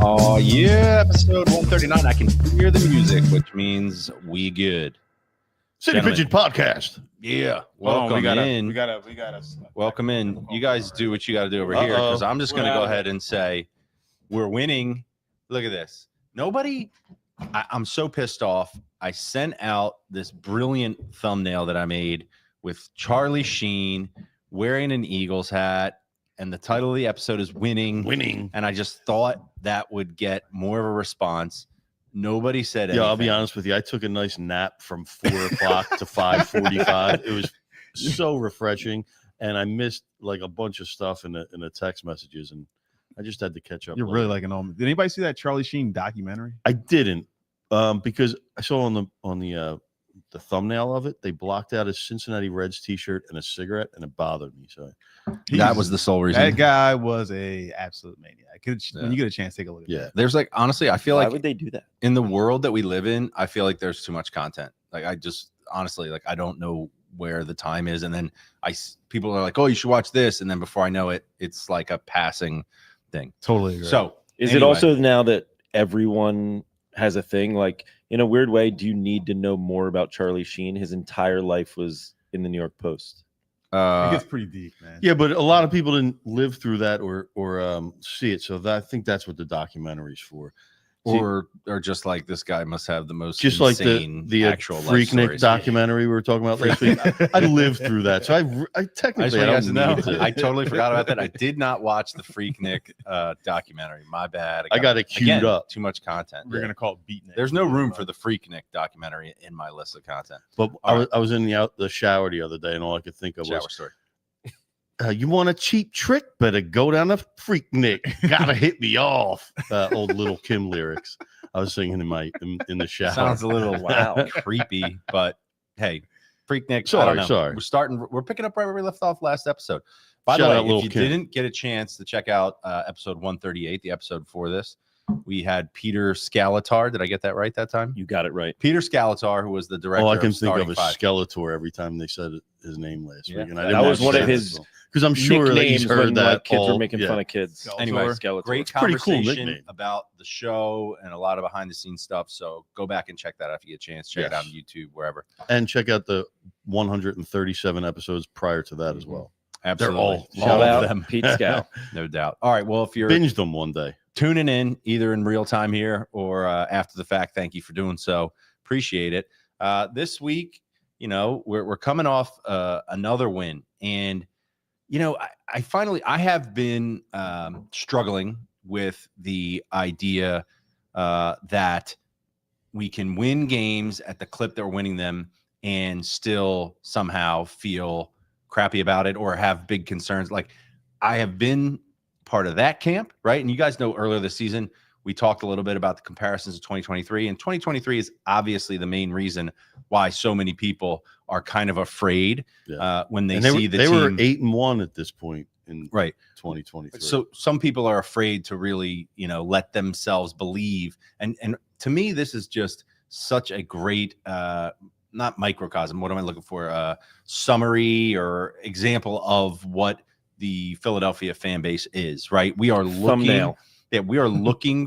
Oh, yeah, episode 139. I can hear the music, which means we good. City Pigeon Podcast. Yeah, welcome in. We gotta. Welcome in. You guys do what you got to do over here, because I'm just going to go ahead and say we're winning. Look at this. Nobody, I'm so pissed off. I sent out this brilliant thumbnail that I made with Charlie Sheen wearing an Eagles hat, and the title of the episode is Winning. And I just thought that would get more of a response. Nobody said anything. Yeah, I'll be honest with you. I took a nice nap from 4 o'clock to 5:45. It was so refreshing, and I missed like a bunch of stuff in the text messages, and I just had to catch up. You're really like an old. Did anybody see that Charlie Sheen documentary? I didn't, because I saw on the thumbnail of it, they blocked out his Cincinnati Reds T-shirt and a cigarette, and it bothered me. So that was the sole reason. That guy was a absolute maniac. When you get a chance, take a look at that. There's like, honestly, I feel Why like would they do that? in the world that we live in, I feel like there's too much content. Like, I just honestly, like, I don't know where the time is. And then people are like, oh, you should watch this. And then before I know it, it's like a passing thing. Totally agree. So Is it also now that everyone has a thing? Like, in a weird way, do you need to know more about Charlie Sheen? His entire life was in the New York Post. It gets pretty deep, man. yeah, but a lot of people didn't live through that or see it. So I think that's what the documentary's for. or just like, this guy must have the most Just like the actual Freaknik documentary we were talking about last week. I lived through that, so I technically I just want you guys to need know, I totally forgot about that. I did not watch the Freaknik documentary. My bad. I got it queued up. Too much content. We're gonna call it Beatnik. There's no room for the Freaknik documentary in my list of content. But I was in the shower the other day, and all I could think of Shower was, story. you want a cheap trick? Better go down to Freaknik. Gotta hit me off. Old Little Kim lyrics. I was singing in the shower. Sounds a little creepy, but hey, Freaknik. Sorry. We're picking up right where we left off last episode. By Shout the out way, Lil' if you Kim. didn't get a chance to check out episode 138, the episode before this, we had Peter Skalatar. Did I get that right that time? You got it right. Peter Skalatar, who was the director. All I can of think of Starting is Five. Skeletor every time they said his name last week. And I That didn't was one of understand his it, because I'm sure that he's Nicknames heard when, that. like, kids all, were making fun of kids. Anyway, Skeletor. great It's a pretty cool conversation nickname. about the show and a lot of behind the scenes stuff. So go back and check that out if you get a chance. Check it out on YouTube, wherever. And check out the 137 episodes prior to that as well. Absolutely. all Shout of out them. Pete Scow. No doubt. All right. Well, if you're Binged them one day. tuning in either in real time here or after the fact, thank you for doing so. Appreciate it. This week, we're coming off another win, and I have been struggling with the idea that we can win games at the clip that we're winning them and still somehow feel crappy about it or have big concerns. Like, I have been part of that camp, right? And you guys know earlier this season, we talked a little bit about the comparisons of 2023, and 2023 is obviously the main reason why so many people are kind of afraid when they see the team. They were 8-1 at this point in 2023. So some people are afraid to really, let themselves believe. And to me, this is just such a great, not microcosm. What am I looking for? Summary or example of what the Philadelphia fan base is, right? We are looking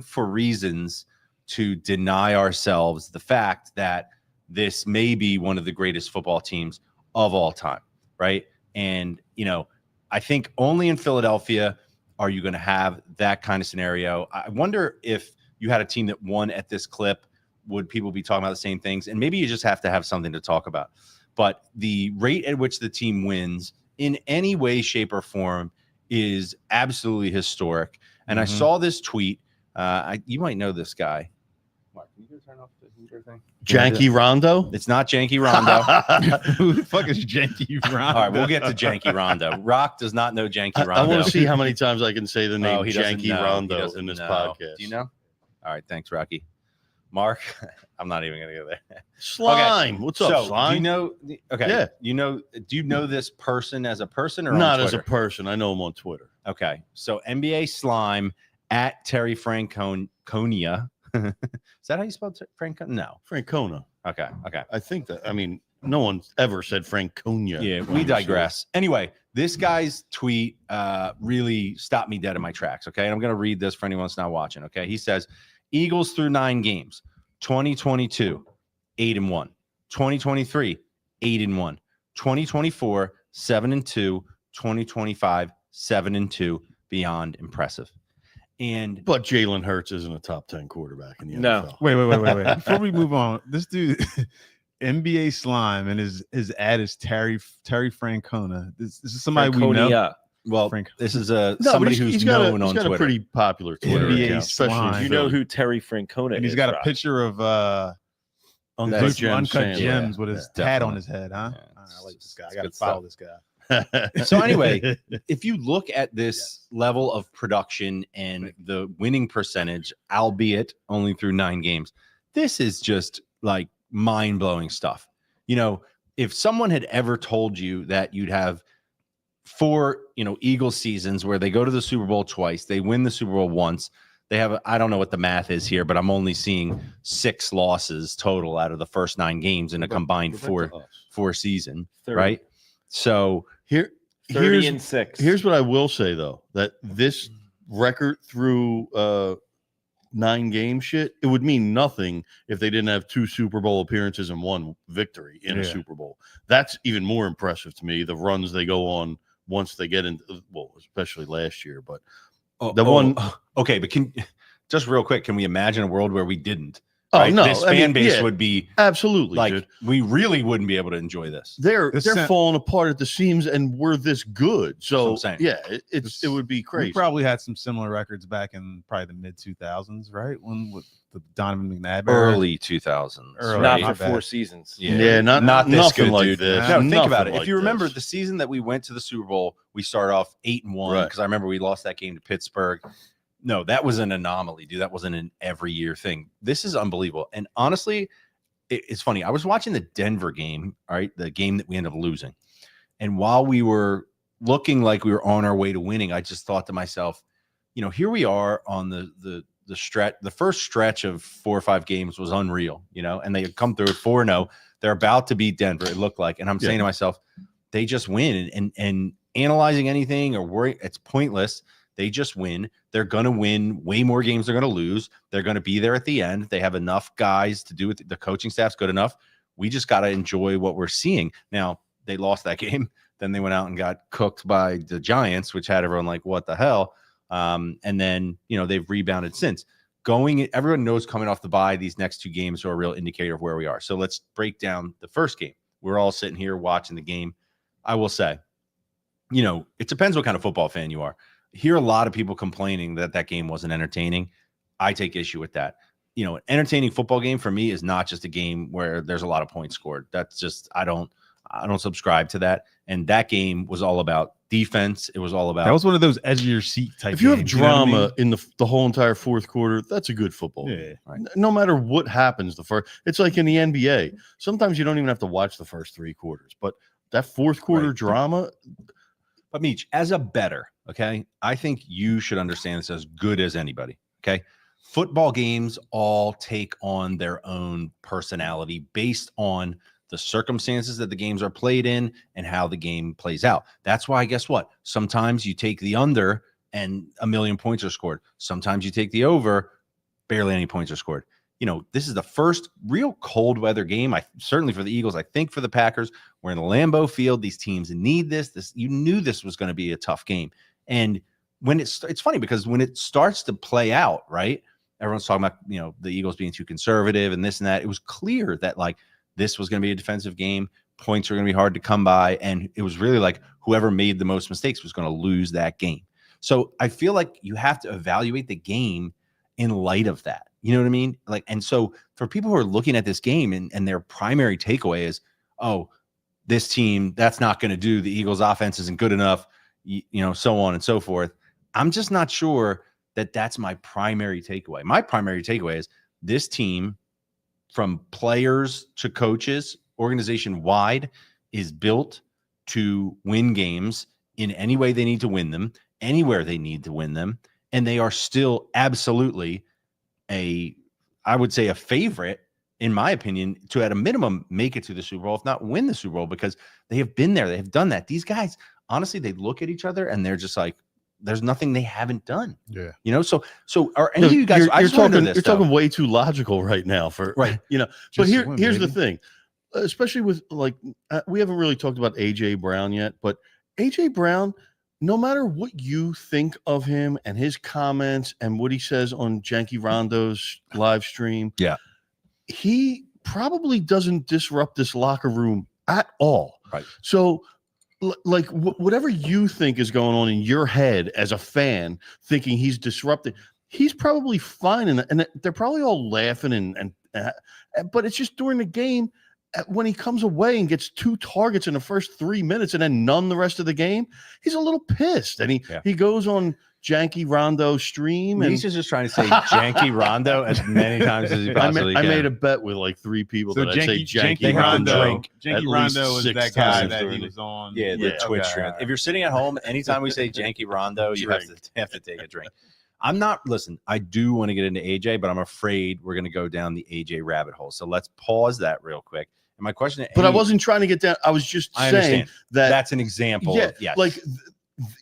for reasons to deny ourselves the fact that this may be one of the greatest football teams of all time, right? And, I think only in Philadelphia are you going to have that kind of scenario. I wonder if you had a team that won at this clip, would people be talking about the same things? And maybe you just have to have something to talk about. But the rate at which the team wins in any way, shape, or form is absolutely historic. And I saw this tweet. You might know this guy. Mark, can you turn off the heater thing? Janky Rondo? It's not Janky Rondo. Who the fuck is Janky Rondo? All right, we'll get to Janky Rondo. Rock does not know Janky Rondo. I want to see how many times I can say the name he doesn't Janky know. Rondo He doesn't in this know. podcast. Do you know? All right, thanks, Rocky. Mark, I'm not even going to go there. Slime. Okay. What's up, Slime? Do you know? Okay. Yeah. Do you know this person as a person or Not on as a Twitter? person. I know him on Twitter. Okay. So NBA Slime at Terry Franconia. Is that how you spell Franconia? No. Francona. Okay. I think that. I mean, No one's ever said Franconia. Yeah, we digress. Anyway, this guy's tweet really stopped me dead in my tracks. Okay. And I'm going to read this for anyone that's not watching. Okay. He says, Eagles through 9 games, 2022, 8-1, 2023, 8-1, 2024, 7-2, 2025, 7-2, beyond impressive. And But Jalen Hurts isn't a top 10 quarterback in the No. NFL. Wait. Before we move on, this dude, NBA Slime, and his ad is Terry Francona. This is somebody we know. Franconia. well, Frank- this is but somebody who's known he's on got Twitter. a pretty popular Twitter NBA account, especially in slime. You know Philly. who Terry Francona And he's is, got a Rob? picture of Uncut Zeus Gem Uncut Sandler. Gems Yeah, with his yeah, hat definitely. on his head, huh? Yeah, I like this guy. I it's got to good follow stuff. this guy. So anyway, if you look at this level of production and the winning percentage, albeit only through 9 games, this is just like mind-blowing stuff. You know, if someone had ever told you that you'd have 4, Eagles seasons where they go to the Super Bowl twice, they win the Super Bowl once, they have, I don't know what the math is here, but I'm only seeing 6 losses total out of the first 9 games in a combined 4 season, 30. right? So Here, 30-6. here's what I will say though, that this record through 9 game shit, it would mean nothing if they didn't have 2 Super Bowl appearances and 1 victory in a Yeah. Super Bowl. That's even more impressive to me. The runs they go on once they get in, well, especially last year, but okay, but just real quick, can we imagine a world where we didn't? oh Right? no, This I fan mean, base yeah, would be absolutely, like, dude. we really wouldn't be able to enjoy this. They're This they're sound- falling apart at the seams, and we're this good. what So I'm saying. yeah, it This- would be We crazy. probably had some similar records back in probably the mid 2000s, right? When with the Donovan McNabb era. Early 2000s. Early. Not My for bad. 4 seasons. Yeah, not this nothing good, like dude. this. No, think Nothing about it. like If you remember this. the season that we went to the Super Bowl, we started off 8-1 Right. because I remember we lost that game to Pittsburgh. No, that was an anomaly, dude. That wasn't an every year thing. This is unbelievable. And honestly, it's funny. I was watching the Denver game, all right, the game that we ended up losing. And while we were looking like we were on our way to winning, I just thought to myself, here we are on the stretch. The first stretch of 4 or 5 games was unreal, and they had come through at 4-0. They're about to beat Denver, it looked like. And I'm saying to myself, they just win. And analyzing anything or worry, it's pointless. They just win. They're going to win way more games they're going to lose. They're going to be there at the end. They have enough guys to do it. The coaching staff's good enough. We just got to enjoy what we're seeing. Now, they lost that game. Then they went out and got cooked by the Giants, which had everyone like, what the hell? And then, they've rebounded since. Everyone knows coming off the bye, these next 2 games are a real indicator of where we are. So let's break down the first game. We're all sitting here watching the game. I will say, it depends what kind of football fan you are. Hear a lot of people complaining that game wasn't entertaining. I take issue with that. An entertaining football game for me is not just a game where there's a lot of points scored. That's just, I don't subscribe to that. And that game was all about defense. It was all about, That was one of those edge of your seat type. If you have games, know what I drama in the whole entire fourth quarter, that's a good football. mean? game. Yeah. No matter what happens, it's like in the NBA. Sometimes you don't even have to watch the first 3 quarters, but that fourth quarter Right. drama, but Meech, as a bettor, okay, I think you should understand this as good as anybody. Okay. Football games all take on their own personality based on the circumstances that the games are played in and how the game plays out. That's why, guess what? Sometimes you take the under and 1 million points are scored. Sometimes you take the over, barely any points are scored. This is the first real cold weather game. Certainly for the Eagles, I think for the Packers, we're in the Lambeau Field. These teams need this. You knew this was going to be a tough game. And when it's funny because when it starts to play out, right? Everyone's talking about, the Eagles being too conservative and this and that. It was clear that like this was going to be a defensive game. Points are going to be hard to come by. And it was really like whoever made the most mistakes was going to lose that game. So I feel like you have to evaluate the game in light of that. You know what I mean? Like, and so for people who are looking at this game and their primary takeaway is, oh, this team, that's not going to do. The Eagles offense isn't good enough, so on and so forth. I'm just not sure that that's my primary takeaway. My primary takeaway is this team, from players to coaches, organization wide, is built to win games in any way they need to win them, anywhere they need to win them. And they are still absolutely I would say a favorite in my opinion, to at a minimum make it to the Super Bowl, if not win the Super Bowl, because they have been there. They have done that. These guys, honestly, they look at each other and they're just like, there's nothing they haven't done. Yeah. You know, so are any of you guys? I just wanna know this, you're though. talking way too logical right now for Right. You know, but Just here's win, the baby. thing, especially with like we haven't really talked about AJ Brown yet, but AJ Brown, no matter what you think of him and his comments and what he says on Janky Rondo's live stream, Yeah. he probably doesn't disrupt this locker room at all. Right. So like whatever you think is going on in your head as a fan, thinking he's disrupting, he's probably fine, and they're probably all laughing and but it's just during the game when he comes away and gets 2 targets in the first 3 minutes and then none the rest of the game, he's a little pissed, and he goes on Janky Rondo stream, and He's just trying to say Janky Rondo as many times as he possibly I can. made a bet with like 3 people So that I'd say Janky Janky Rondo. Rondo. at Janky least Rondo was 6 that guy times that during he the- was on. Yeah, the Yeah, Twitch okay, stream. all right. If you're sitting at home, anytime we say Janky Rondo, you have to take a drink. Listen, I do want to get into AJ, but I'm afraid we're going to go down the AJ rabbit hole. So let's pause that real quick. And my question, But I wasn't trying to get down. I was just I saying understand. that That's an example. yeah, Of, yes. like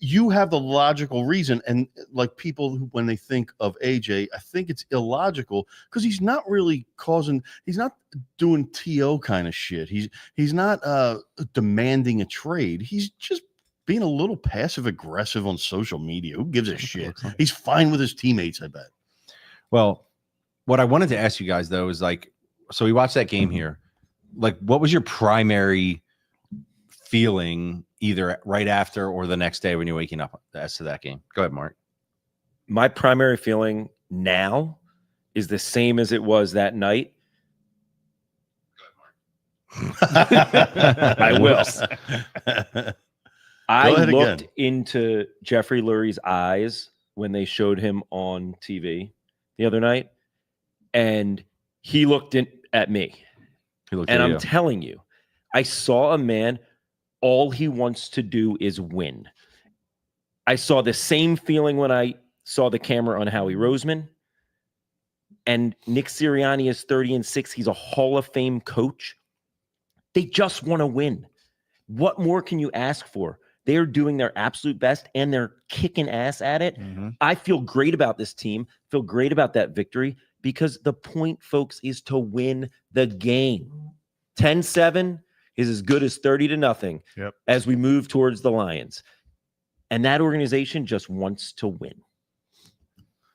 you have the logical reason, and like people who, when they think of AJ, I think it's illogical because he's not really he's not doing TO kind of shit. He's not demanding a trade. He's just being a little passive aggressive on social media. Who gives a shit? He's fine with his teammates, I bet. Well, what I wanted to ask you guys though is like, so we watched that game here. Like, what was your primary feeling either right after or the next day when you're waking up as to that game? Go ahead, Mark. My primary feeling now is the same as it was that night. I will. I ahead looked again. into Jeffrey Lurie's eyes when they showed him on TV the other night, and he looked at me. And I'm telling you, I saw a man, all he wants to do is win. I saw the same feeling when I saw the camera on Howie Roseman. And Nick Sirianni is 30-6. He's a Hall of Fame coach. They just want to win. What more can you ask for? They're doing their absolute best, and they're kicking ass at it. Mm-hmm. I feel great about this team, feel great about that victory, because the point, folks, is to win the game. 10-7 is as good as 30-0 as we move towards the Lions. And that organization just wants to win.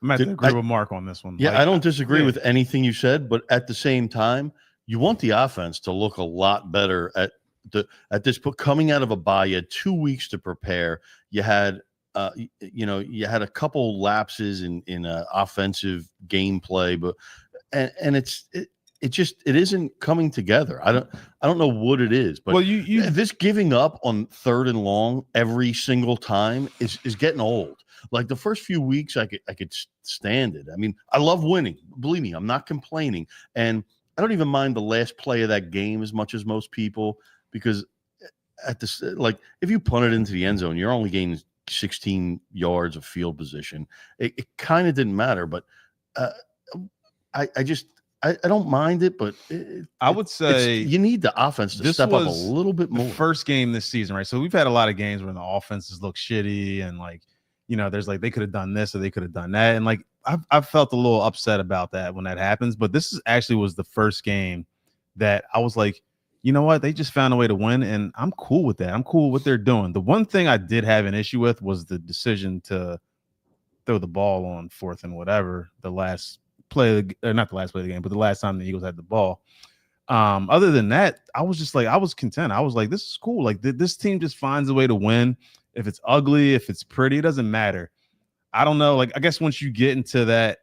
I'm going to agree with Mark on this one. Yeah, Like, I don't disagree yeah. with anything you said, but at the same time, you want the offense to look a lot better at this point. Coming out of a bye, you had 2 weeks to prepare. You had you had a couple lapses in offensive gameplay, but and it isn't coming together. I don't know what it is, but Well, you this giving up on 3rd and long every single time is getting old. Like the first few weeks, I could stand it. I mean, I love winning. Believe me, I'm not complaining, and I don't even mind the last play of that game as much as most people, because at this, like, if you punt it into the end zone, you're only gaining 16 yards of field position. It kind of didn't matter, but I don't mind it, but I would say you need the offense to this step up a was little bit the more. first game this season, right? So we've had a lot of games where the offenses look shitty, and like, there's like they could have done this or they could have done that, and like I've felt a little upset about that when that happens. But this was the first game that I was like, you know what? They just found a way to win, and I'm cool with that. I'm cool with what they're doing. The one thing I did have an issue with was the decision to throw the ball on 4th and whatever, the last play, or not the last play of the game, but the last time the Eagles had the ball. Other than that, I was just like, I was content. I was like, this is cool. Like this team just finds a way to win. If it's ugly, if it's pretty, it doesn't matter. I don't know. Like, I guess once you get into that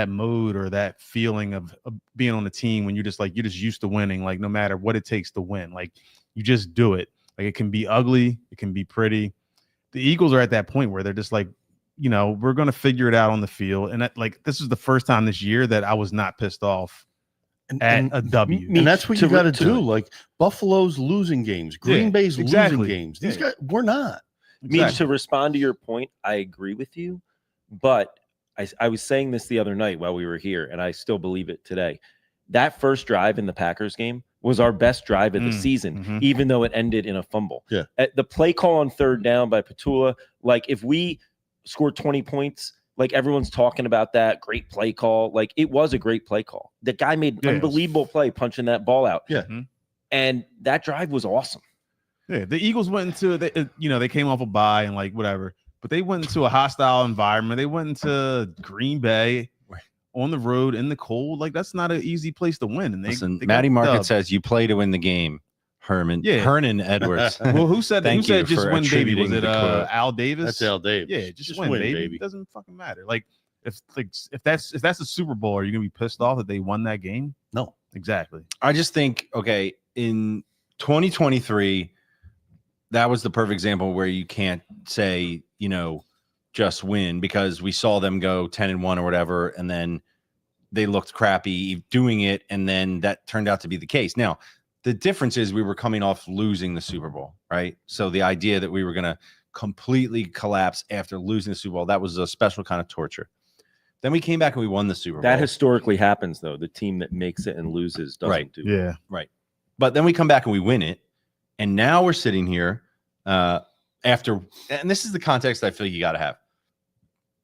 mode or that feeling of being on the team, when you're just used to winning, like no matter what it takes to win, like you just do it. Like it can be ugly, it can be pretty. The Eagles are at that point where they're just like, we're going to figure it out on the field. And this is the first time this year that I was not pissed off at a W. And that's what you got to do. it. Like Buffalo's losing games, Green Bay's exactly. losing games. These guys, we're not. Means to respond to your point, I agree with you, but I was saying this the other night while we were here, and I still believe it today. That first drive in the Packers game was our best drive of the season, even though it ended in a fumble. Yeah. The play call on third down by Petula, like if we scored 20 points, like everyone's talking about that great play call. Like it was a great play call. The guy made an unbelievable play punching that ball out. Yeah. And that drive was awesome. Yeah. The Eagles went into they came off a bye and like whatever, but they went into a hostile environment. They went into Green Bay on the road in the cold. Like that's not an easy place to win. And they Matty Market says you play to win the game. Hernan Edwards. Well, who said that? Who said just win, baby? Was it quote. Al Davis? That's Al Davis. Yeah, just win, baby. It doesn't fucking matter. Like if that's a Super Bowl, are you gonna be pissed off that they won that game? No, exactly. I just think in 2023, that was the perfect example where you can't say just win, because we saw them go 10-1 or whatever, and then they looked crappy doing it, and then that turned out to be the case. Now, the difference is we were coming off losing the Super Bowl, right? So the idea that we were going to completely collapse after losing the Super Bowl, that was a special kind of torture. Then we came back and we won the Super Bowl. That historically happens, though. The team that makes it and loses doesn't do it. Yeah. Right. But then we come back and we win it. And now we're sitting here after, and this is the context I feel you got to have.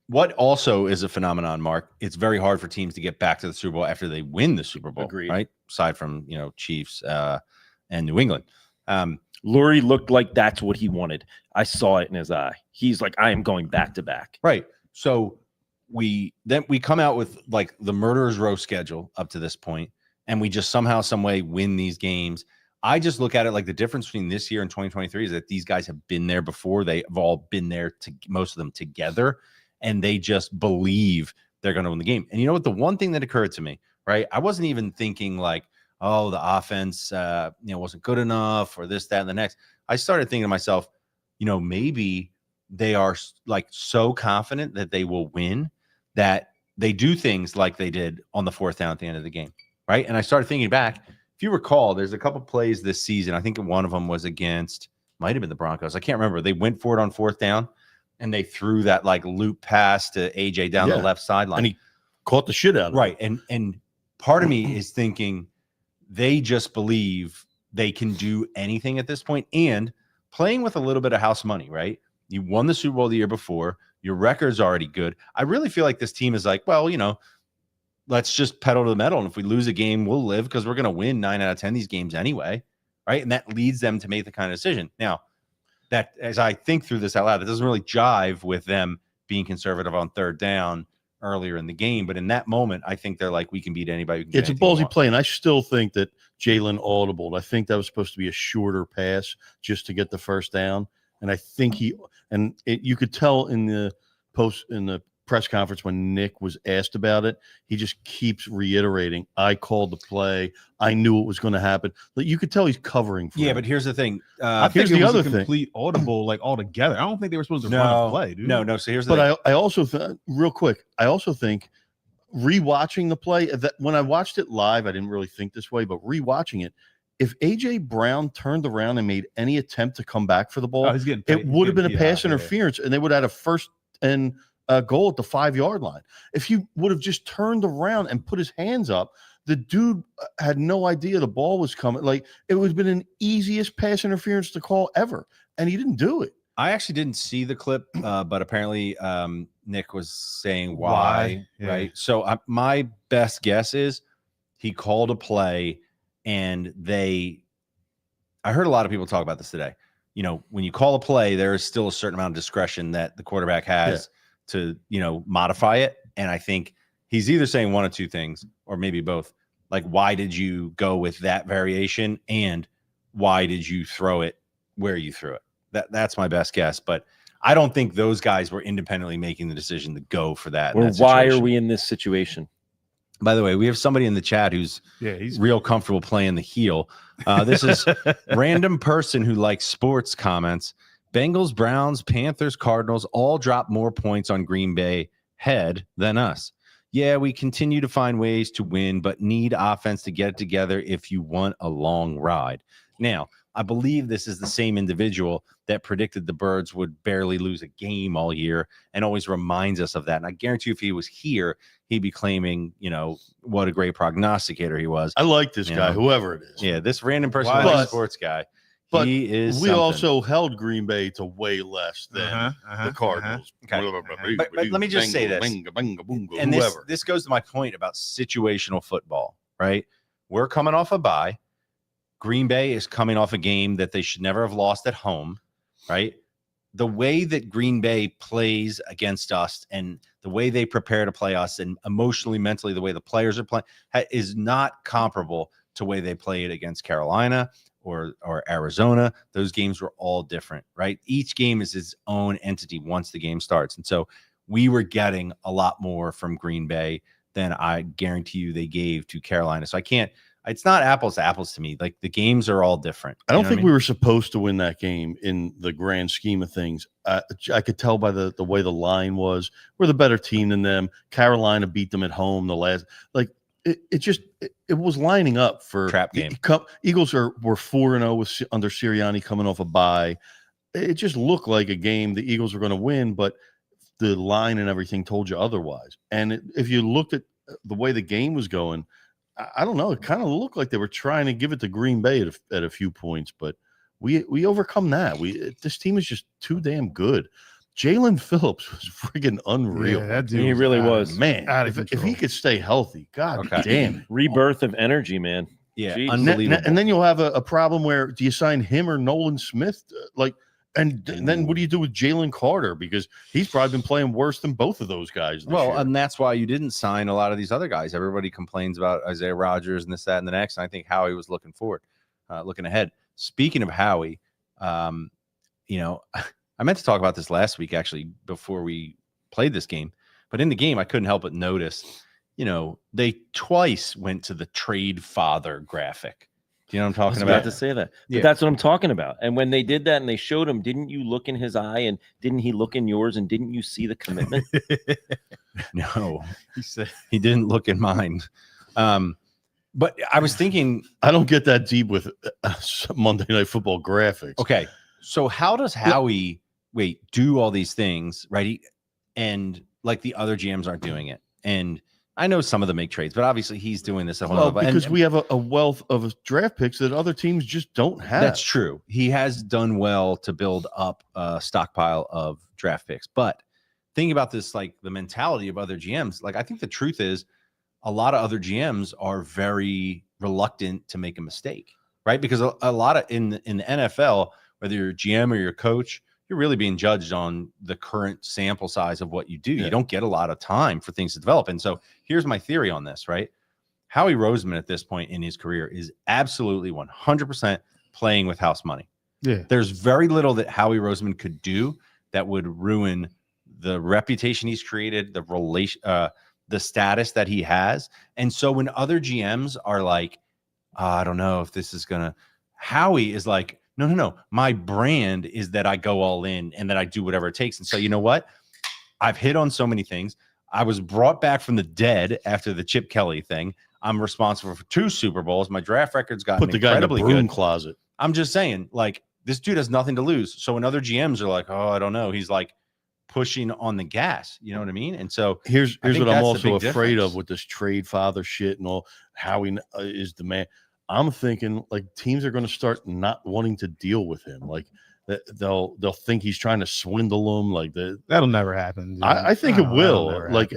What also is a phenomenon, Mark, it's very hard for teams to get back to the Super Bowl after they win the Super Bowl. Agreed. Right? Aside from, Chiefs and New England. Lurie looked like that's what he wanted. I saw it in his eye. He's like, I am going back to back. Right. So we come out with like the murderer's row schedule up to this point, and we just somehow, some way win these games. I just look at it like the difference between this year and 2023 is that these guys have been there before. They have all been there, most of them together, and they just believe they're going to win the game. And you know what? The one thing that occurred to me, right? I wasn't even thinking like, oh, the offense, wasn't good enough or this, that, and the next. I started thinking to myself, maybe they are like so confident that they will win that they do things like they did on the fourth down at the end of the game, right? And I started thinking back. If you recall, there's a couple plays this season. I think one of them was might have been the Broncos. I can't remember. They went for it on fourth down, and they threw that like loop pass to AJ down the left sideline. And he caught the shit out of it. Right. And part of me is thinking they just believe they can do anything at this point, and playing with a little bit of house money, right? You won the Super Bowl the year before. Your record's already good. I really feel like this team is like, well, let's just pedal to the metal. And if we lose a game, we'll live because we're going to win 9 out of 10 these games anyway. Right. And that leads them to make the kind of decision. Now, that as I think through this out loud, it doesn't really jive with them being conservative on third down earlier in the game. But in that moment, I think they're like, we can beat anybody. It's a ballsy play. And I still think that Jalen audibled. I think that was supposed to be a shorter pass just to get the first down. And I think you could tell in the press conference when Nick was asked about it, he just keeps reiterating, I called the play. I knew it was going to happen. But you could tell he's covering for him. But here's the thing. I think it was a complete audible, like altogether. I don't think they were supposed to run a play, dude. No. So here's the thing. I also real quick, I also think rewatching the play, that when I watched it live, I didn't really think this way, but rewatching it, if AJ Brown turned around and made any attempt to come back for the ball, it would have been a pass interference, and they would have had a first and goal at the 5-yard line. If he would have just turned around and put his hands up, the dude had no idea the ball was coming. Like, it would have been an easiest pass interference to call ever, and he didn't do it. I actually didn't see the clip, but apparently Nick was saying why? Right? So my best guess is he called a play, and I heard a lot of people talk about this today. When you call a play, there is still a certain amount of discretion that the quarterback has to, modify it. And I think he's either saying one of two things, or maybe both. Like, why did you go with that variation? And why did you throw it where you threw it? That's my best guess. But I don't think those guys were independently making the decision to go for that. Or why are we in this situation? By the way, we have somebody in the chat who's real comfortable playing the heel. This is random person who likes sports comments. Bengals, Browns, Panthers, Cardinals all drop more points on Green Bay head than us. Yeah, we continue to find ways to win, but need offense to get it together if you want a long ride. Now, I believe this is the same individual that predicted the Birds would barely lose a game all year and always reminds us of that. And I guarantee you, if he was here, he'd be claiming, what a great prognosticator he was. I like this guy, whoever it is. Yeah, this random person, sports guy. But he is. We something. Also held Green Bay to way less than the Cardinals. Okay. But let me just say this, and this goes to my point about situational football, right? We're coming off a bye. Green Bay is coming off a game that they should never have lost at home, right? The way that Green Bay plays against us and the way they prepare to play us and emotionally, mentally, the way the players are playing is not comparable to the way they played against Carolina or Arizona. Those games were all different, right? Each game is its own entity once the game starts. And so we were getting a lot more from Green Bay than I guarantee you they gave to Carolina. So it's not apples to apples to me. Like, the games are all different. I don't think we were supposed to win that game in the grand scheme of things. I could tell by the way the line was. We're the better team than them. Carolina beat them at home. It was lining up for trap game. Eagles were 4-0 under Sirianni coming off a bye. It just looked like a game the Eagles were going to win, but the line and everything told you otherwise. And if you looked at the way the game was going, I don't know. It kind of looked like they were trying to give it to Green Bay at a few points, but we overcome that. This team is just too damn good. Jalen Phillips was friggin' unreal. Yeah, that dude he really was. Man, if he could stay healthy, God damn it. Rebirth of energy, man. Yeah, Jeez. unbelievable. And then you'll have a problem where do you sign him or Nolan Smith? And then what do you do with Jalen Carter? Because he's probably been playing worse than both of those guys. Well, and that's why you didn't sign a lot of these other guys. Everybody complains about Isaiah Rodgers and this, that, and the next. And I think Howie was looking ahead. Speaking of Howie, I meant to talk about this last week, actually, before we played this game. But in the game, I couldn't help but notice, they twice went to the trade father graphic. Do you know what I'm talking about? I was about to say that. But that's what I'm talking about. And when they did that and they showed him, didn't you look in his eye and didn't he look in yours and didn't you see the commitment? No, he didn't look in mine. But I was thinking, I don't get that deep with Monday Night Football graphics. Okay, so how does Howie do all these things, right? And like the other GMs aren't doing it. And I know some of them make trades, but obviously he's doing this at home. Because we have a wealth of draft picks that other teams just don't have. That's true. He has done well to build up a stockpile of draft picks. But thinking about this, like the mentality of other GMs, like I think the truth is a lot of other GMs are very reluctant to make a mistake, right? Because a lot of in the NFL, whether you're a GM or you're a coach, you're really being judged on the current sample size of what you do. Yeah. You don't get a lot of time for things to develop. And so here's my theory on this, right? Howie Roseman at this point in his career is absolutely 100% playing with house money. Yeah. There's very little that Howie Roseman could do that would ruin the reputation he's created, the relation, the status that he has. And so when other GMs are like, I don't know if this is gonna, Howie is like, no. My brand is that I go all in and that I do whatever it takes. And so, you know what? I've hit on so many things. I was brought back from the dead after the Chip Kelly thing. I'm responsible for 2 Super Bowls. My draft record's gotten incredibly good. Put the guy in the broom closet. I'm just saying, like, this dude has nothing to lose. So when other GMs are like, oh, I don't know, he's like pushing on the gas. You know what I mean? And so here's what I'm also afraid of with this trade father shit and all. Howie is the man. I'm thinking like teams are going to start not wanting to deal with him. Like they'll think he's trying to swindle them. Like that'll never happen. I think it will. Like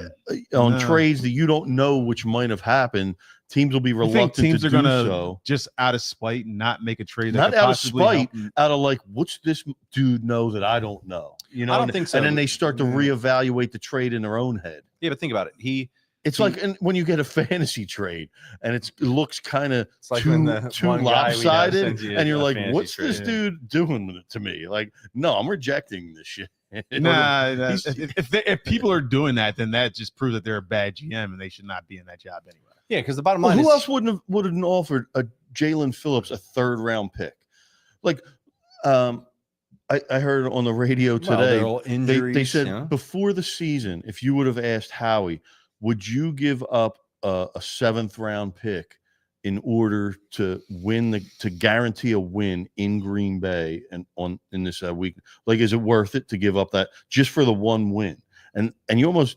on trades that you don't know which might have happened, teams will be reluctant teams to are do gonna so. Just out of spite, not make a trade. Not out of spite, out of like, what's this dude know that I don't know? You know, I don't think so. And then they start to reevaluate the trade in their own head. Yeah, but think about it. It's like when you get a fantasy trade and it looks kind of like too lopsided, and you're like, "What's this dude doing to me?" Like, no, I'm rejecting this shit. If people are doing that, then that just proves that they're a bad GM and they should not be in that job anyway. Yeah, because the bottom line who else would have offered a Jalen Phillips a 3rd round pick? Like, I heard on the radio today, they said before the season, if you would have asked Howie, would you give up a 7th round pick in order to win to guarantee a win in Green Bay and in this week? Like, is it worth it to give up that just for the one win? And you almost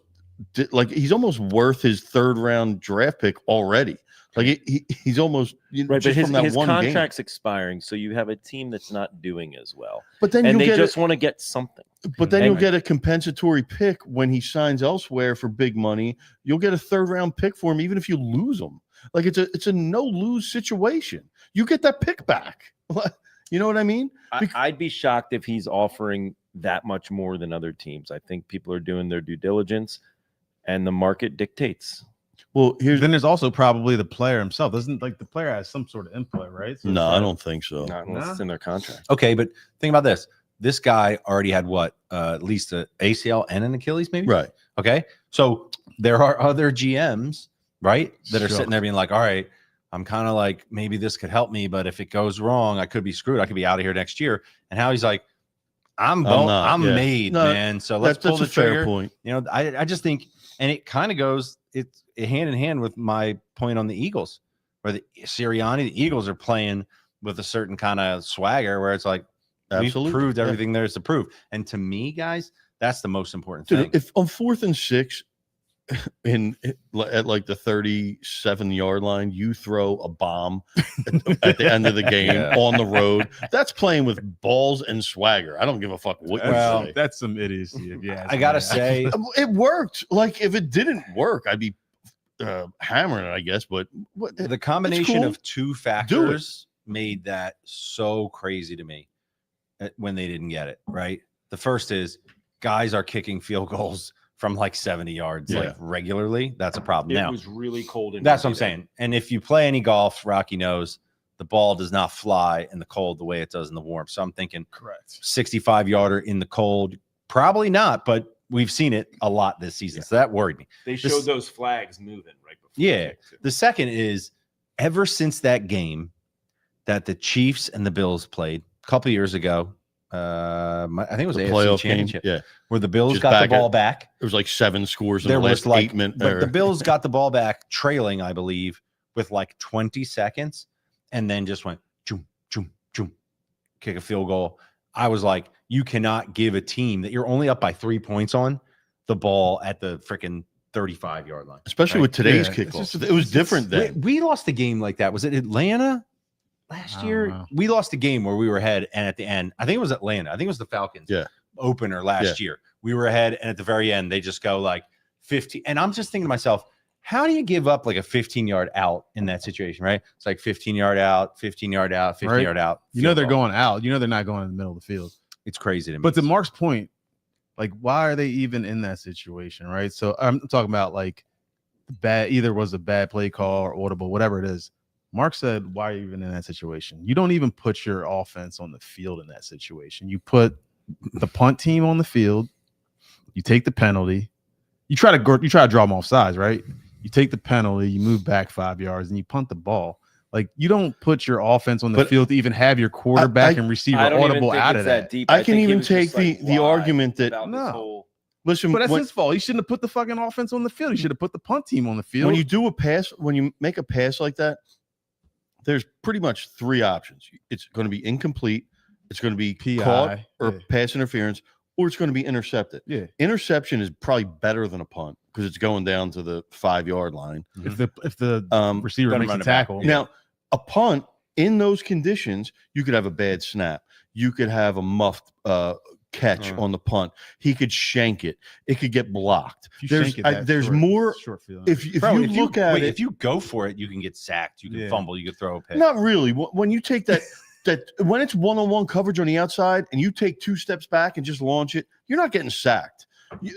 like he's almost worth his 3rd round draft pick already. Like he's almost right, just but from that his one contract's game. expiring, so you have a team that's not doing as well. But then and they just want to get something. But then you'll get a compensatory pick when he signs elsewhere for big money. You'll get a 3rd round pick for him, even if you lose him. Like it's a no lose situation. You get that pick back. You know what I mean? I'd be shocked if he's offering that much more than other teams. I think people are doing their due diligence, and the market dictates. Well, then there's also probably the player himself. Doesn't like the player has some sort of input, right? So no, I don't think so. Not unless it's in their contract. Okay, but think about this. This guy already had what? At least an ACL and an Achilles, maybe? Right. Okay. So there are other GMs, right, that are sitting there being like, all right, I'm kind of like, maybe this could help me, but if it goes wrong, I could be screwed. I could be out of here next year. And Howie's like, I'm made, man. So let's pull the trigger. Fair point. You know, I just think, and it kind of goes it's hand in hand with my point on the Eagles, where the Sirianni, the Eagles are playing with a certain kind of swagger where it's like, absolutely, we've proved everything there is to prove. And to me, guys, that's the most important Dude, thing. If on 4th and 6 at like the 37-yard line, you throw a bomb at the end of the game on the road, that's playing with balls and swagger. I don't give a fuck what you say. That's some idiocy. Yeah, I gotta say, it worked. Like if it didn't work, I'd be hammering it, I guess. But the combination cool. of 2 factors made that so crazy to me when they didn't get it right. The first is guys are kicking field goals from like 70 yards like regularly. That's a problem. It was really cold. That's what I'm saying. And if you play any golf, Rocky knows the ball does not fly in the cold the way it does in the warm. So I'm thinking correct 65-yarder in the cold, probably not, but we've seen it a lot this season. So that worried me. They showed those flags moving right before. Yeah. The second is ever since that game that the Chiefs and the Bills played a couple years ago, I think it was the AFC Championship, where the Bills got the ball back. It was like 7 scores in there the last was like 8 minutes. But the Bills got the ball back trailing, I believe, with like 20 seconds, and then just went choom, choom, choom, kick a field goal. I was like, you cannot give a team that you're only up by 3 points on the ball at the freaking 35-yard line. Especially with today's kickoff. It was different then. We lost a game like that. Was it Atlanta? Last year, we lost a game where we were ahead, and at the end, I think it was Atlanta. I think it was the Falcons opener last year. We were ahead, and at the very end, they just go like 50. And I'm just thinking to myself, how do you give up like a 15-yard out in that situation, right? It's like 15-yard out, 15-yard out, 15-yard out. You know they're going out. You know they're not going in the middle of the field. It's crazy to me. But to Mark's point, like, why are they even in that situation, right? So I'm talking about like either was a bad play call or audible, whatever it is. Mark said, why are you even in that situation? You don't even put your offense on the field in that situation. You put the punt team on the field. You take the penalty. You try to draw them off sides, right? You take the penalty. You move back 5 yards, and you punt the ball. Like, you don't put your offense on the field to even have your quarterback and receiver audible out of that. Deep. I can even take the argument that listen, but that's his fault. He shouldn't have put the fucking offense on the field. He should have put the punt team on the field. When you do a pass, when you make a pass like that, there's pretty much 3 options. It's going to be incomplete, it's going to be caught or pass interference, or it's going to be intercepted. Interception is probably better than a punt because it's going down to the 5-yard line. If the receiver makes a tackle. Now, a punt in those conditions, you could have a bad snap. You could have a muffed catch on the punt. He could shank it. It could get blocked. There's more. If you look at it, if you go for it, you can get sacked. You can fumble. You can throw a pick. Not really. When you take that when it's one-on-one coverage on the outside and you take 2 steps back and just launch it, you're not getting sacked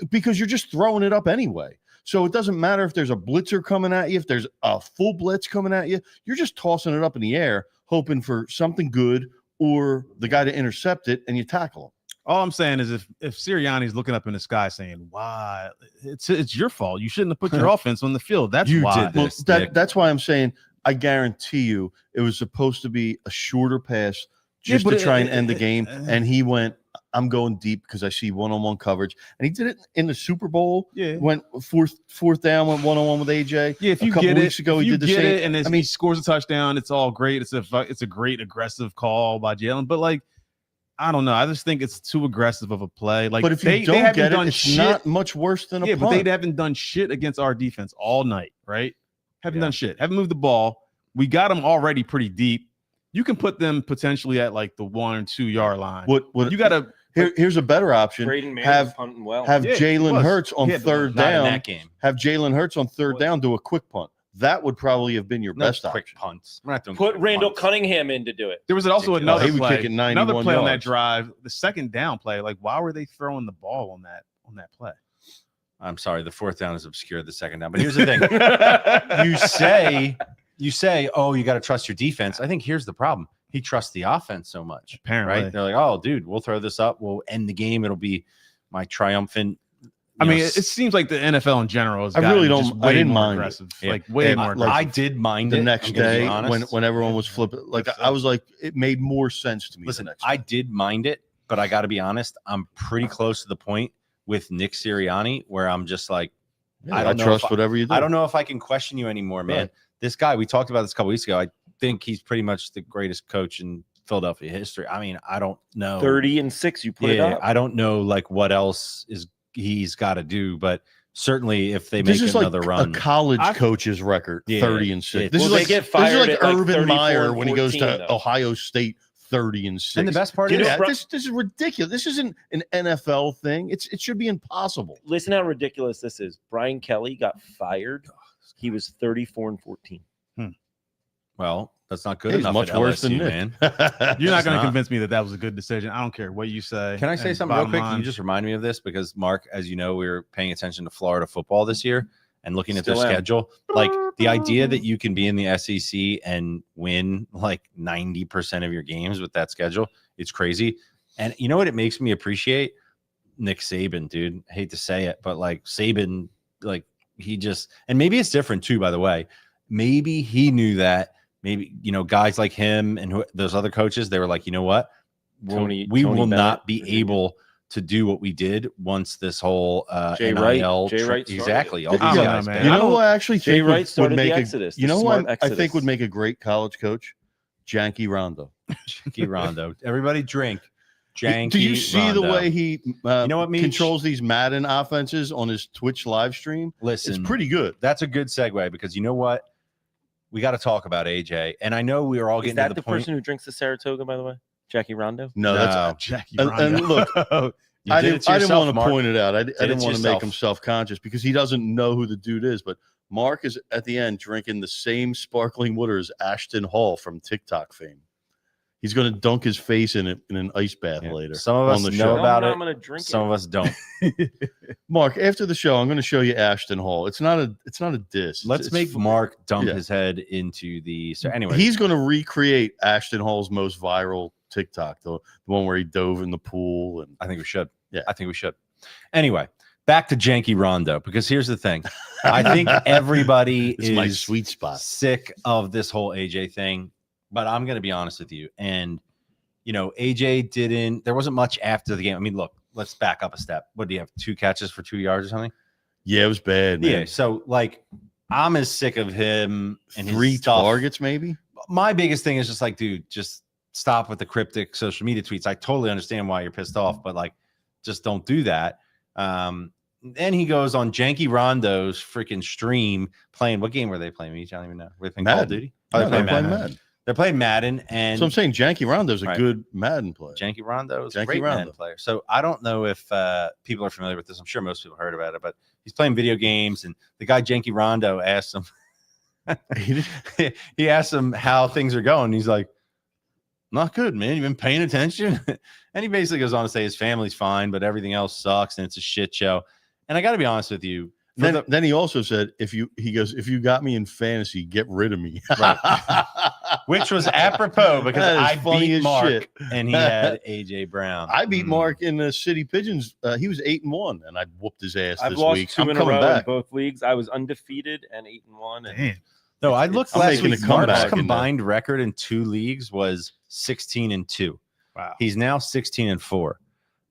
because you're just throwing it up anyway. So it doesn't matter if there's a blitzer coming at you, if there's a full blitz coming at you. You're just tossing it up in the air, hoping for something good or the guy to intercept it, and you tackle him. All I'm saying is if Sirianni's looking up in the sky saying, why, it's your fault. You shouldn't have put your offense on the field. That's why. Did this, that's why I'm saying I guarantee you it was supposed to be a shorter pass just to try and end the game. And he went, I'm going deep because I see one-on-one coverage. And he did it in the Super Bowl. Yeah. Went fourth down, went one-on-one with AJ. Yeah, if you a couple get weeks it, ago, if he you did the get same. it, and he scores a touchdown. It's all great. It's a great aggressive call by Jalen. But like, I don't know. I just think it's too aggressive of a play. Like, but if you don't get it, it's not much worse than a punt. But they haven't done shit against our defense all night, right? Haven't done shit. Haven't moved the ball. We got them already pretty deep. You can put them potentially at like the 1 or 2 yard line. What you got to? Here's a better option. Have Jalen Hurts on third down. That game. Have Jalen Hurts on third down do a quick punt. That would probably have been your best quick option. punts. We're not doing Put Randall punts. Cunningham in to do it. There was also another he would play. kick it Another 91 play on that yards. drive. The second down play. Like, why were they throwing the ball on that play? I'm sorry, the fourth down is obscure. The second down, but here's the thing: you say, oh, you got to trust your defense. I think here's the problem: he trusts the offense so much. Apparently, right? They're like, oh, dude, we'll throw this up. We'll end the game. It'll be my triumphant. I mean, it seems like the NFL in general is. I really don't. Just I way didn't more mind aggressive. it. Like way more. Like, I did mind the it next I'm gonna be day honest. when everyone was flipping. Like I was like, it made more sense to me. Listen, the next I day. did mind it, but I got to be honest. I'm pretty close to the point with Nick Sirianni where I'm just like, Yeah, I don't know trust if whatever you do. I don't know if I can question you anymore, man. Right. This guy, we talked about this a couple weeks ago. I think he's pretty much the greatest coach in Philadelphia history. I mean, I don't know. 30-6, you put it up. I don't know like what else he's got to do, but certainly if they make This is another like run, a college coach's record, Yeah, 30-6. This Well, is they like get fired this is at, like like, Urban 34 Meyer and when he goes 14, to though. Ohio State, 30-6. and the best part is, Yeah, this is ridiculous. This isn't an NFL thing. It should be impossible. Listen how ridiculous this is. Brian Kelly got fired. He was 34-14. well, that's not good He's enough. much at worse LSU, than Nick. man. You're not It's going to not. convince me that was a good decision. I don't care what you say. Can I say And something real bottom quick? line- You just remind me of this because Mark, as you know, we were paying attention to Florida football this year and looking at their Still am. schedule. Like the idea that you can be in the SEC and win like 90% of your games with that schedule, it's crazy. And you know what it makes me appreciate? Nick Saban, dude. I hate to say it, but like Saban, like he just, and maybe it's different too, by the way. Maybe he knew that. Maybe, you know, guys like him and those other coaches, they were like, you know what? Tony We will Bennett, not be Virginia. able to do what we did once this whole Jay NIL Wright started exactly. it. All these I don't know, guys, man. You I know don't- who I actually Jay think Wright would started make the a, Exodus. you the know smart what I think Exodus. would make a great college coach? Janky Rondo. Janky Rondo. Everybody drink. Janky Do you see the Rondo. way he You know what, Meech? controls these Madden offenses on his Twitch live stream? Listen, It's pretty good. That's a good segue because you know what? We got to talk about AJ. And I know we were all Is getting that to the the point. person who drinks the Saratoga, by the way? Jackie Rondo? No, that's Jackie and Rondo. look, You I did didn't it to want yourself, to Mark. point it out. I it didn't to want to make yourself. him self-conscious because he doesn't know who the dude is. But Mark is at the end drinking the same sparkling water as Ashton Hall from TikTok fame. He's going to dunk his face in it in an ice bath Yeah. later. Some of on us the know show. about No, it. I'm going to drink Some it. of us don't. Mark, after the show, I'm going to show you Ashton Hall. It's not a diss. Let's It's make fu- Mark dump yeah. his head into the. So anyway, He's going to recreate Ashton Hall's most viral TikTok, the one where he dove in the pool and I think we should. Yeah. I think we should. Anyway, back to Janky Rondo because here's the thing. I think everybody it's is my sweet spot. sick of this whole AJ thing, but I'm going to be honest with you. And, you know, AJ didn't, there wasn't much after the game. I mean, look, let's back up a step. What do you have? 2 catches for 2 yards or something? Yeah, it was bad, man. Yeah. So, like, I'm as sick of him and 3 his stuff. targets, maybe. My biggest thing is just like, dude, just stop with the cryptic social media tweets. I totally understand why you're pissed off, but like, just don't do that. Then he goes on Janky Rondo's freaking stream playing. What game were they playing? I don't even know. Were they playing Call of Madden. Duty? Oh, No, they're they're playing playing Madden. Madden. They're playing Madden, and So I'm saying Janky Rondo's a Right. good Madden player. Janky Rondo is a Janky great Madden Rondo. player. So I don't know if people are familiar with this. I'm sure most people heard about it, but he's playing video games, and the guy Janky Rondo asked him. He asked him how things are going. He's like, "Not good, man. You been paying attention?" And he basically goes on to say his family's fine, but everything else sucks, and it's a shit show. And I got to be honest with you. Then he also said, if you got me in fantasy, get rid of me. Which was apropos because That is I funny beat as Mark shit. and he had AJ Brown. I beat Mm. Mark in the City Pigeons. He was 8-1, and I whooped his ass I've this lost week. 2 I'm in a coming row back. in both leagues. I was undefeated and 8-1. And Damn. No, I looked I'm last making week. a Mark's comeback in that. combined record in 2 leagues was 16-2. Wow. He's now 16-4.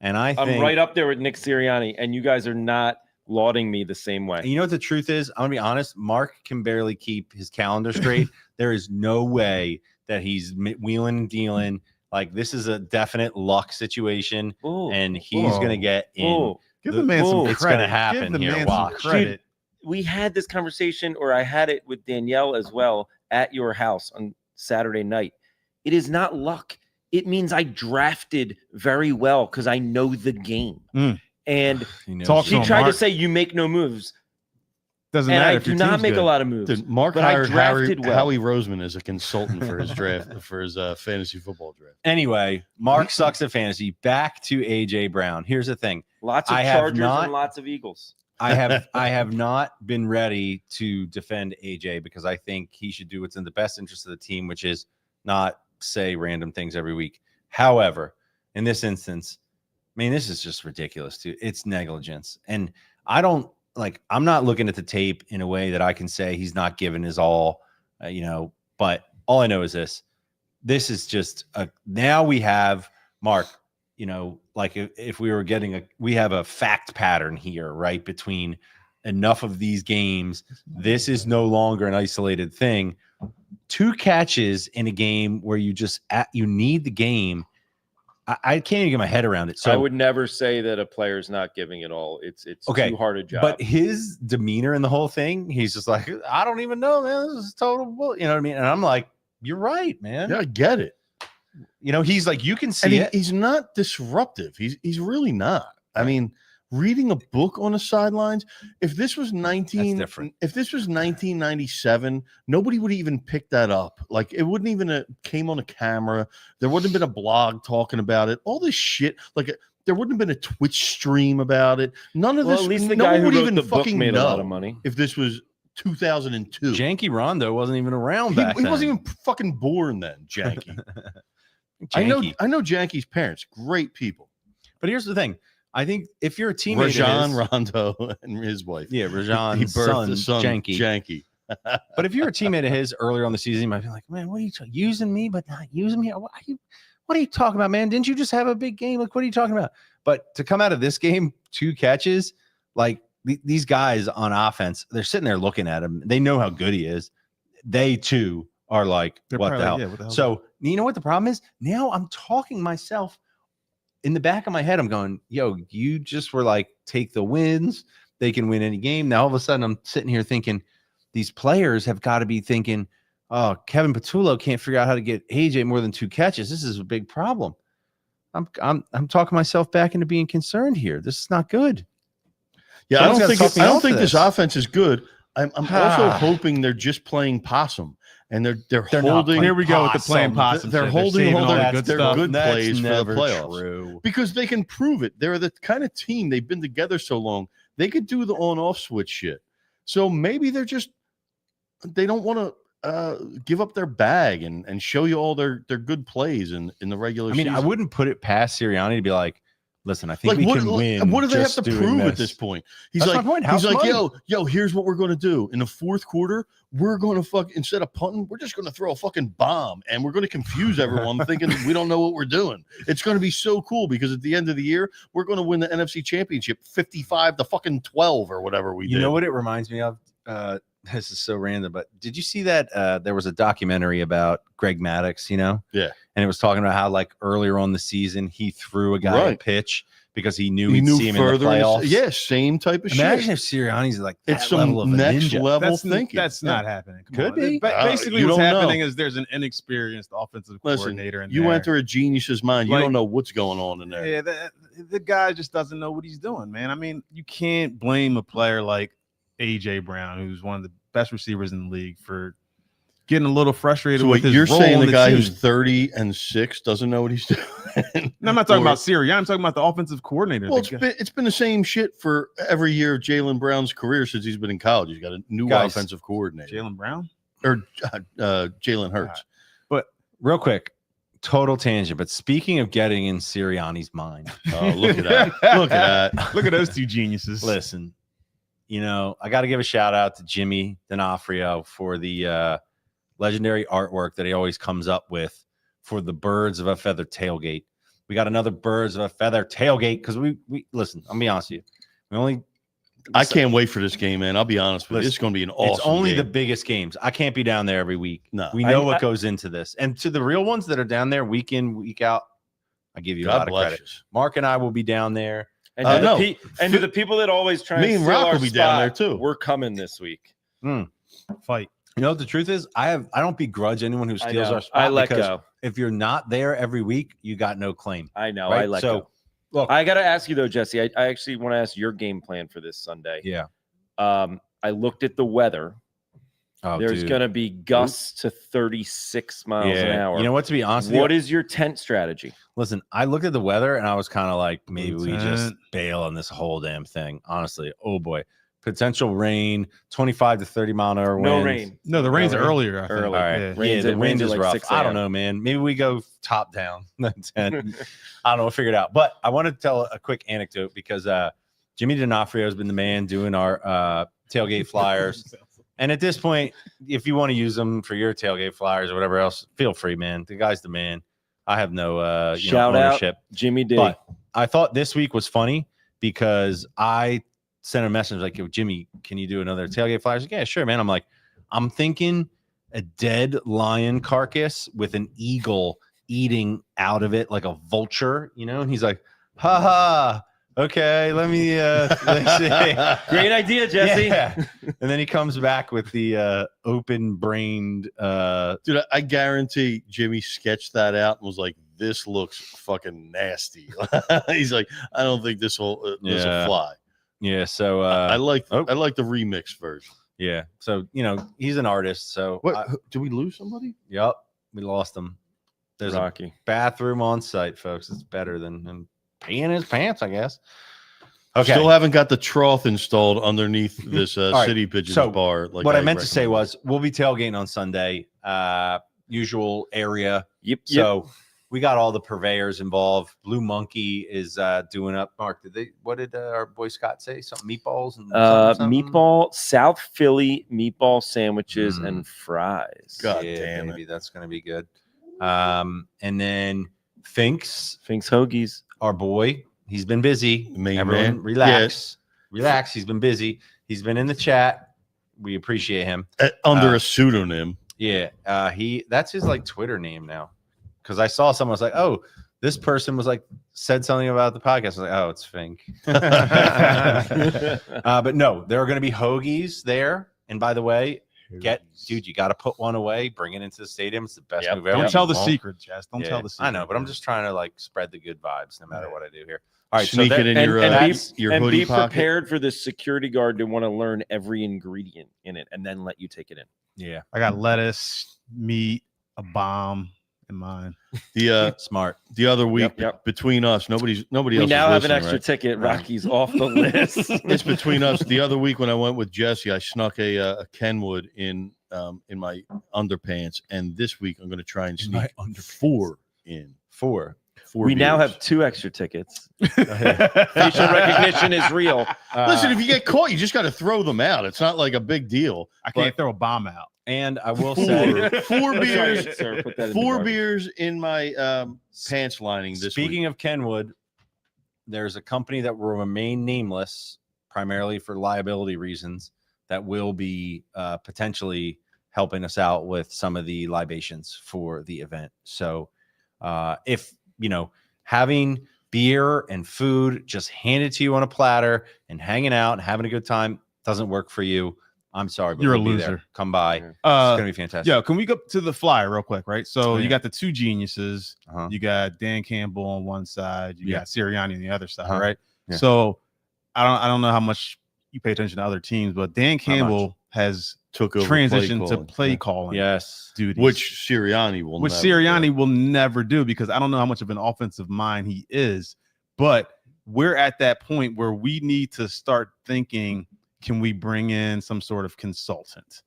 And I I'm think right up there with Nick Sirianni, and you guys are not lauding me the same way. you know what the truth is? I'm gonna be honest. Mark can barely keep his calendar straight. There is no way that he's wheeling and dealing. Like this is a definite luck situation, Ooh, and he's gonna get in. ooh. Give the man some It's credit. gonna happen Give the here. man some Watch. credit. We had this conversation, or I had it with Danielle as well at your house on Saturday night. It is not luck. It means I drafted very well because I know the game. And Talk she to him, tried to Mark. say you make no moves. Doesn't And matter I if do your not team's make good. a lot of moves. Dude, Mark but I hired drafted well. Howie Roseman as a consultant for his draft for his fantasy football draft. Anyway, Mark sucks at fantasy. Back to AJ Brown. Here's the thing. Lots of I have Chargers not- and lots of Eagles. I have not been ready to defend AJ because I think he should do what's in the best interest of the team, which is not say random things every week. However, in this instance, I mean, this is just ridiculous, too. It's negligence. And I'm not looking at the tape in a way that I can say he's not giving his all, but all I know is this. This is just now we have Mark, like if we were getting we have a fact pattern here, right? Between enough of these games, this is no longer an isolated thing. 2 catches in a game where you need the game. I can't even get my head around it. So I would never say that a player's not giving it all. It's Okay, too hard a job. but his demeanor in the whole thing, he's just like, I don't even know, man. This is total bull. You know what I mean? And I'm like, you're right, man. Yeah, I get it. He's like, you can And see it. he's not disruptive. He's really not. I mean, reading a book on the sidelines. If this was different. if this was 1997, nobody would even pick that up. Like it wouldn't even came on a camera. There wouldn't have been a blog talking about it. All this shit. Like there wouldn't have been a Twitch stream about it. None of this. At least the no guy one who would wrote even the book fucking made know a lot of money. if this was 2002. Janky Rondo wasn't even around He back then. wasn't even fucking born then. Janky. Janky. I know Janky's parents. Great people. But here's the thing. I think if you're a teammate, Rajon Rondo and his wife. yeah, Rajon's He birthed the son, Janky. Janky. But if you're a teammate of his earlier on the season, you might be like, man, what are you using me, but not using me? What are you talking about, man? Didn't you just have a big game? Like, what are you talking about? But to come out of this game, 2 catches, like these guys on offense, they're sitting there looking at him. They know how good he is. They too are like, what the hell? What the hell? So you know what the problem is? Now I'm talking myself in the back of my head. I'm going, yo, you just were like, take the wins. They can win any game. Now all of a sudden I'm sitting here thinking these players have got to be thinking, oh, Kevin Patullo can't figure out how to get AJ more than 2 catches. This is a big problem. I'm talking myself back into being concerned here. This is not good. Yeah, Someone's I gotta talk me don't off think this this. offense is good. I'm also hoping they're just playing possum and they're not holding. playing Here we go with the playing possum. possum. They're shit. holding saving all all their- the good their stuff. good That's plays for the never playoffs. true. Because they can prove it. They're the kind of team, they've been together so long, they could do the on-off switch shit. So maybe they don't want to give up their bag and show you all their good plays in the regular I mean, season. I wouldn't put it past Sirianni to be like, listen, I think Like we what, can win. what do they have just to doing prove at this. this point? He's That's my like, point. House he's like, money. yo, here's what we're gonna do in the fourth quarter. We're gonna instead of punting, we're just gonna throw a fucking bomb and we're gonna confuse everyone thinking we don't know what we're doing. It's gonna be so cool because at the end of the year, we're gonna win the NFC Championship 55-12 or whatever we You did. know what it reminds me of? This is so random, but did you see that there was a documentary about Greg Maddux, Yeah. And it was talking about how like earlier on the season he threw a guy a Right. pitch because he knew He he'd knew see him in the further. playoffs. Yeah, same type of Imagine shit. if Sirianni's like that It's some level of a next ninja. level thinking. That's Yeah. not happening. Come Could on. be. Basically, You what's don't know. happening is there's an inexperienced offensive Listen, coordinator in You there. enter a genius's mind. You Like- don't know what's going on in there. Yeah, the guy just doesn't know what he's doing, man. I mean, you can't blame a player like AJ Brown, who's one of the best receivers in the league, for getting a little frustrated So with what his you're role saying, on the guy team. who's 30-6 doesn't know what he's doing? No, I'm not talking Or- about Sirianni. I'm talking about the offensive coordinator. Well, The guy- it's been the same shit for every year of Jalen Brown's career since he's been in college. He's got a new Guys, offensive coordinator, Jalen Brown. or Jalen Hurts. Real quick, total tangent. But speaking of getting in Sirianni's mind, Oh, look at that! Look at that! Look at those two geniuses. listen, I got to give a shout out to Jimmy D'Onofrio for the legendary artwork that he always comes up with for the Birds of a Feather tailgate. We got another Birds of a Feather tailgate because we listen. I'll be honest with you. I can't wait for this game, man. I'll be honest with you. It's going to be an awesome It's only game. the biggest games. I can't be down there every week. No. We know what goes into this. And to the real ones that are down there week in, week out, I give you a lot of credit. Mark and I will be down there. And to the people that always try Me and Rock will be down there too. We're coming this week. Fight. You know what the truth is? I don't begrudge anyone who steals our spot. I let go. If you're not there every week, you got no claim. I know. Right? I let go. Look, I got to ask you though, Jesse. I actually want to ask your game plan for this Sunday. Yeah. I looked at the weather. Oh, There's going to be gusts to 36 miles an hour. You know what? To be honest, what is your tent strategy? Listen, I looked at the weather and I was kind of like, maybe we just bail on this whole damn thing. Honestly, oh boy, potential rain, 25 to 30 mile an hour winds. No rain. No, the rain's earlier. I think. Early. All right. Yeah. Yeah, the wind is like rough. 6 I don't a.m. know, man. Maybe we go top down the tent. I don't know. We'll figure it out. But I want to tell a quick anecdote because Jimmy D'Onofrio has been the man doing our tailgate flyers. And at this point, if you want to use them for your tailgate flyers or whatever else, feel free, man. The guy's the man. I have no shout ownership. Out Jimmy D. But I thought this week was funny because I sent a message like, "Yo, Jimmy, can you do another tailgate flyers?" Like, yeah, sure, man. I'm like, I'm thinking a dead lion carcass with an eagle eating out of it like a vulture, you know? And he's like, ha ha. Okay, let me see. Great idea, Jesse. Yeah. And then he comes back with the open-brained. Dude, I guarantee Jimmy sketched that out and was like, "This looks fucking nasty." He's like, "I don't think this will fly." Yeah. So I like the remix version. Yeah. So he's an artist. So did we lose somebody? Yep, we lost him. There's Rocky. a bathroom on site, folks. It's better than him peeing his pants, I guess. Okay. Still haven't got the trough installed underneath this right. City Pigeons So, bar. Like what I meant to say was we'll be tailgating on Sunday, usual area. Yep. So we got all the purveyors involved. Blue Monkey is doing up. Mark, what did our boy Scott say? Something meatballs and something? Meatball South Philly meatball sandwiches and fries. God yeah, damn baby, it. that's gonna be good. And then Finks Hoagies. our boy, he's been busy. Main Everyone man. relax. Relax. He's been busy. He's been in the chat. We appreciate him. Under a pseudonym. Yeah. That's his like Twitter name now. Because I saw someone was like, oh, this person was like said something about the podcast. I was like, oh, it's Fink. But no, there are going to be hoagies there. And by the way, dude, you got to put one away, bring it into the stadium. It's the best move ever. Don't tell the You won't. secret, Jess. Don't tell the secret. I know, but I'm just trying to like spread the good vibes no matter what I do here. All right, Sneak it in your hoodie be pocket. prepared for the security guard to want to learn every ingredient in it and then let you take it in. Yeah, I got lettuce, meat, a bomb in mine. smart. The other week Yep. between us, nobody else. We now have an listening, extra right? ticket. Rocky's off the list. It's between us. The other week when I went with Jesse, I snuck a Kenwood in my underpants, and this week I'm going to try and sneak 4 in. 4. We now beers. have 2 extra tickets. Facial recognition is real. Listen, if you get caught, you just got to throw them out. It's not like a big deal. I can't throw a bomb out. And I will say, 4 beers. Sir, put that in the 4 garbage. beers in my pants lining this speaking week. of Kenwood, there's a company that will remain nameless, primarily for liability reasons, that will be potentially helping us out with some of the libations for the event. So if having beer and food just handed to you on a platter and hanging out and having a good time doesn't work for you, I'm sorry, but You're a we'll be there. loser. Come by. It's gonna be fantastic. Yeah, can we go to the flyer real quick, right? So Oh, yeah. you got the 2 geniuses. Uh-huh. You got Dan Campbell on one side. You Yeah. got Sirianni on the other side, Uh-huh. right? Yeah. So I don't know how much you pay attention to other teams, but Dan Campbell has Took over transitioned to calling. play calling Yes. duties, Which Sirianni will which never do. Sirianni will never do, because I don't know how much of an offensive mind he is. But we're at that point where we need to start thinking, can we bring in some sort of consultant?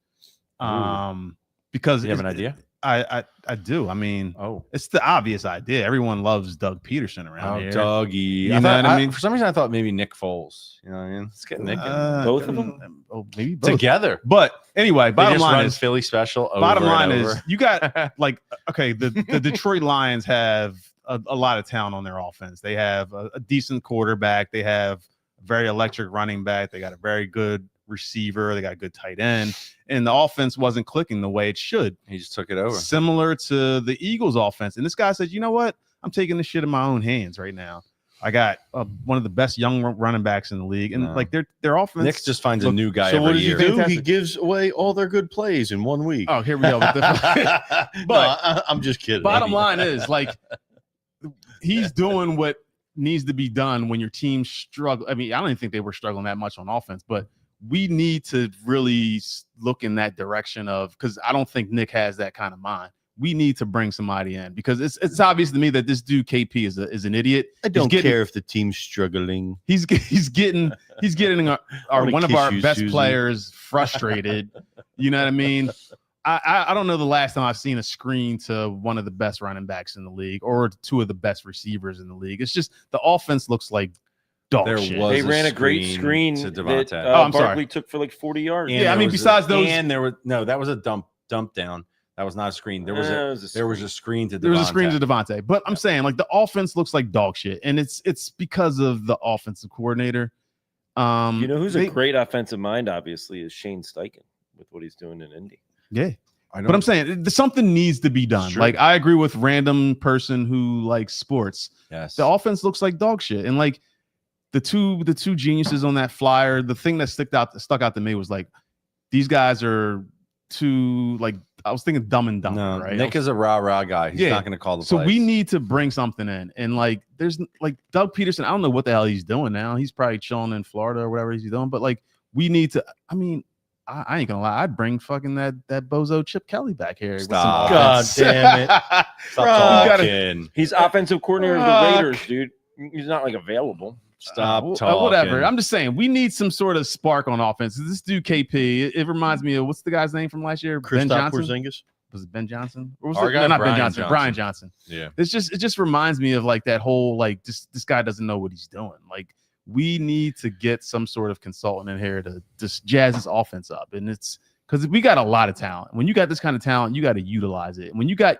Because You have an idea? I do. I mean, Oh. it's the obvious idea. Everyone loves Doug Peterson around here. Dougie. You I know thought- what I mean? For some reason, I thought maybe Nick Foles. You know what I mean? Let's get Nick in. Both of them? Oh, maybe both. Together. But anyway, They bottom just line run is Philly special. bottom over line and is over. you got like, okay, the Detroit Lions have a lot of talent on their offense. They have a decent quarterback. They have a very electric running back. They got a very good receiver. They got a good tight end. And the offense wasn't clicking the way it should. He just took it over. Similar to the Eagles offense. And this guy said, you know what? I'm taking this shit in my own hands right now. I got one of the best young running backs in the league, and like their offense. Nick just finds a new guy. So what every does year. he do? Fantastic. He gives away all their good plays in 1 week. Oh, here we go. But I'm just kidding. Bottom line is, like, he's doing what needs to be done when your team struggle. I mean, I don't even think they were struggling that much on offense, but we need to really look in that direction of, because I don't think Nick has that kind of mind. We need to bring somebody in, because it's obvious to me that this dude KP is an idiot. I don't care if the team's struggling. He's getting our one of our kiss you, best Susie. players frustrated. You know what I mean? I don't know the last time I've seen a screen to one of the best running backs in the league or two of the best receivers in the league. It's just the offense looks like dog There shit. was They a ran a great screen screen to that Devontae. Oh, I'm sorry. Barkley took for like 40 yards. And Yeah, I there mean, was besides those- and there was that was a dump down. That was not a screen. There was a screen to Devontae. There was a screen to Devontae, but I'm saying, like, the offense looks like dog shit, and it's because of the offensive coordinator. You know who's a great offensive mind, obviously, is Shane Steichen with what he's doing in Indy. Yeah. But I'm saying something needs to be done. Sure. Like, I agree with random person who likes sports. Yes. The offense looks like dog shit, and like the two geniuses on that flyer. The thing that stuck out to me was like, these guys are too, like, I was thinking Dumb and Dumber. No, right? Nick is a rah guy. He's Yeah. not going to call the So plays. we need to bring something in, and like, there's like Doug Peterson. I don't know what the hell he's doing now. He's probably chilling in Florida or whatever he's doing. But like, we need to. I mean, I ain't gonna lie. I'd bring fucking that bozo Chip Kelly back here. with some Stop. God offense. damn it. Stop You gotta- talking. He's offensive coordinator of the Fuck. Raiders, dude. He's not like available. Stop Whatever. talking. I'm just saying we need some sort of spark on offense. This dude KP, it reminds me of, what's the guy's name from last year? Ben Kristaps Johnson. Porzingis. Was it Ben Johnson? Or was Our it, guy, no, not Brian Ben Johnson. Johnson. Brian Johnson. Yeah. It just reminds me of like that whole, like, this guy doesn't know what he's doing. Like, we need to get some sort of consultant in here to just jazz this offense up. And it's because we got a lot of talent. When you got this kind of talent, you got to utilize it. When you got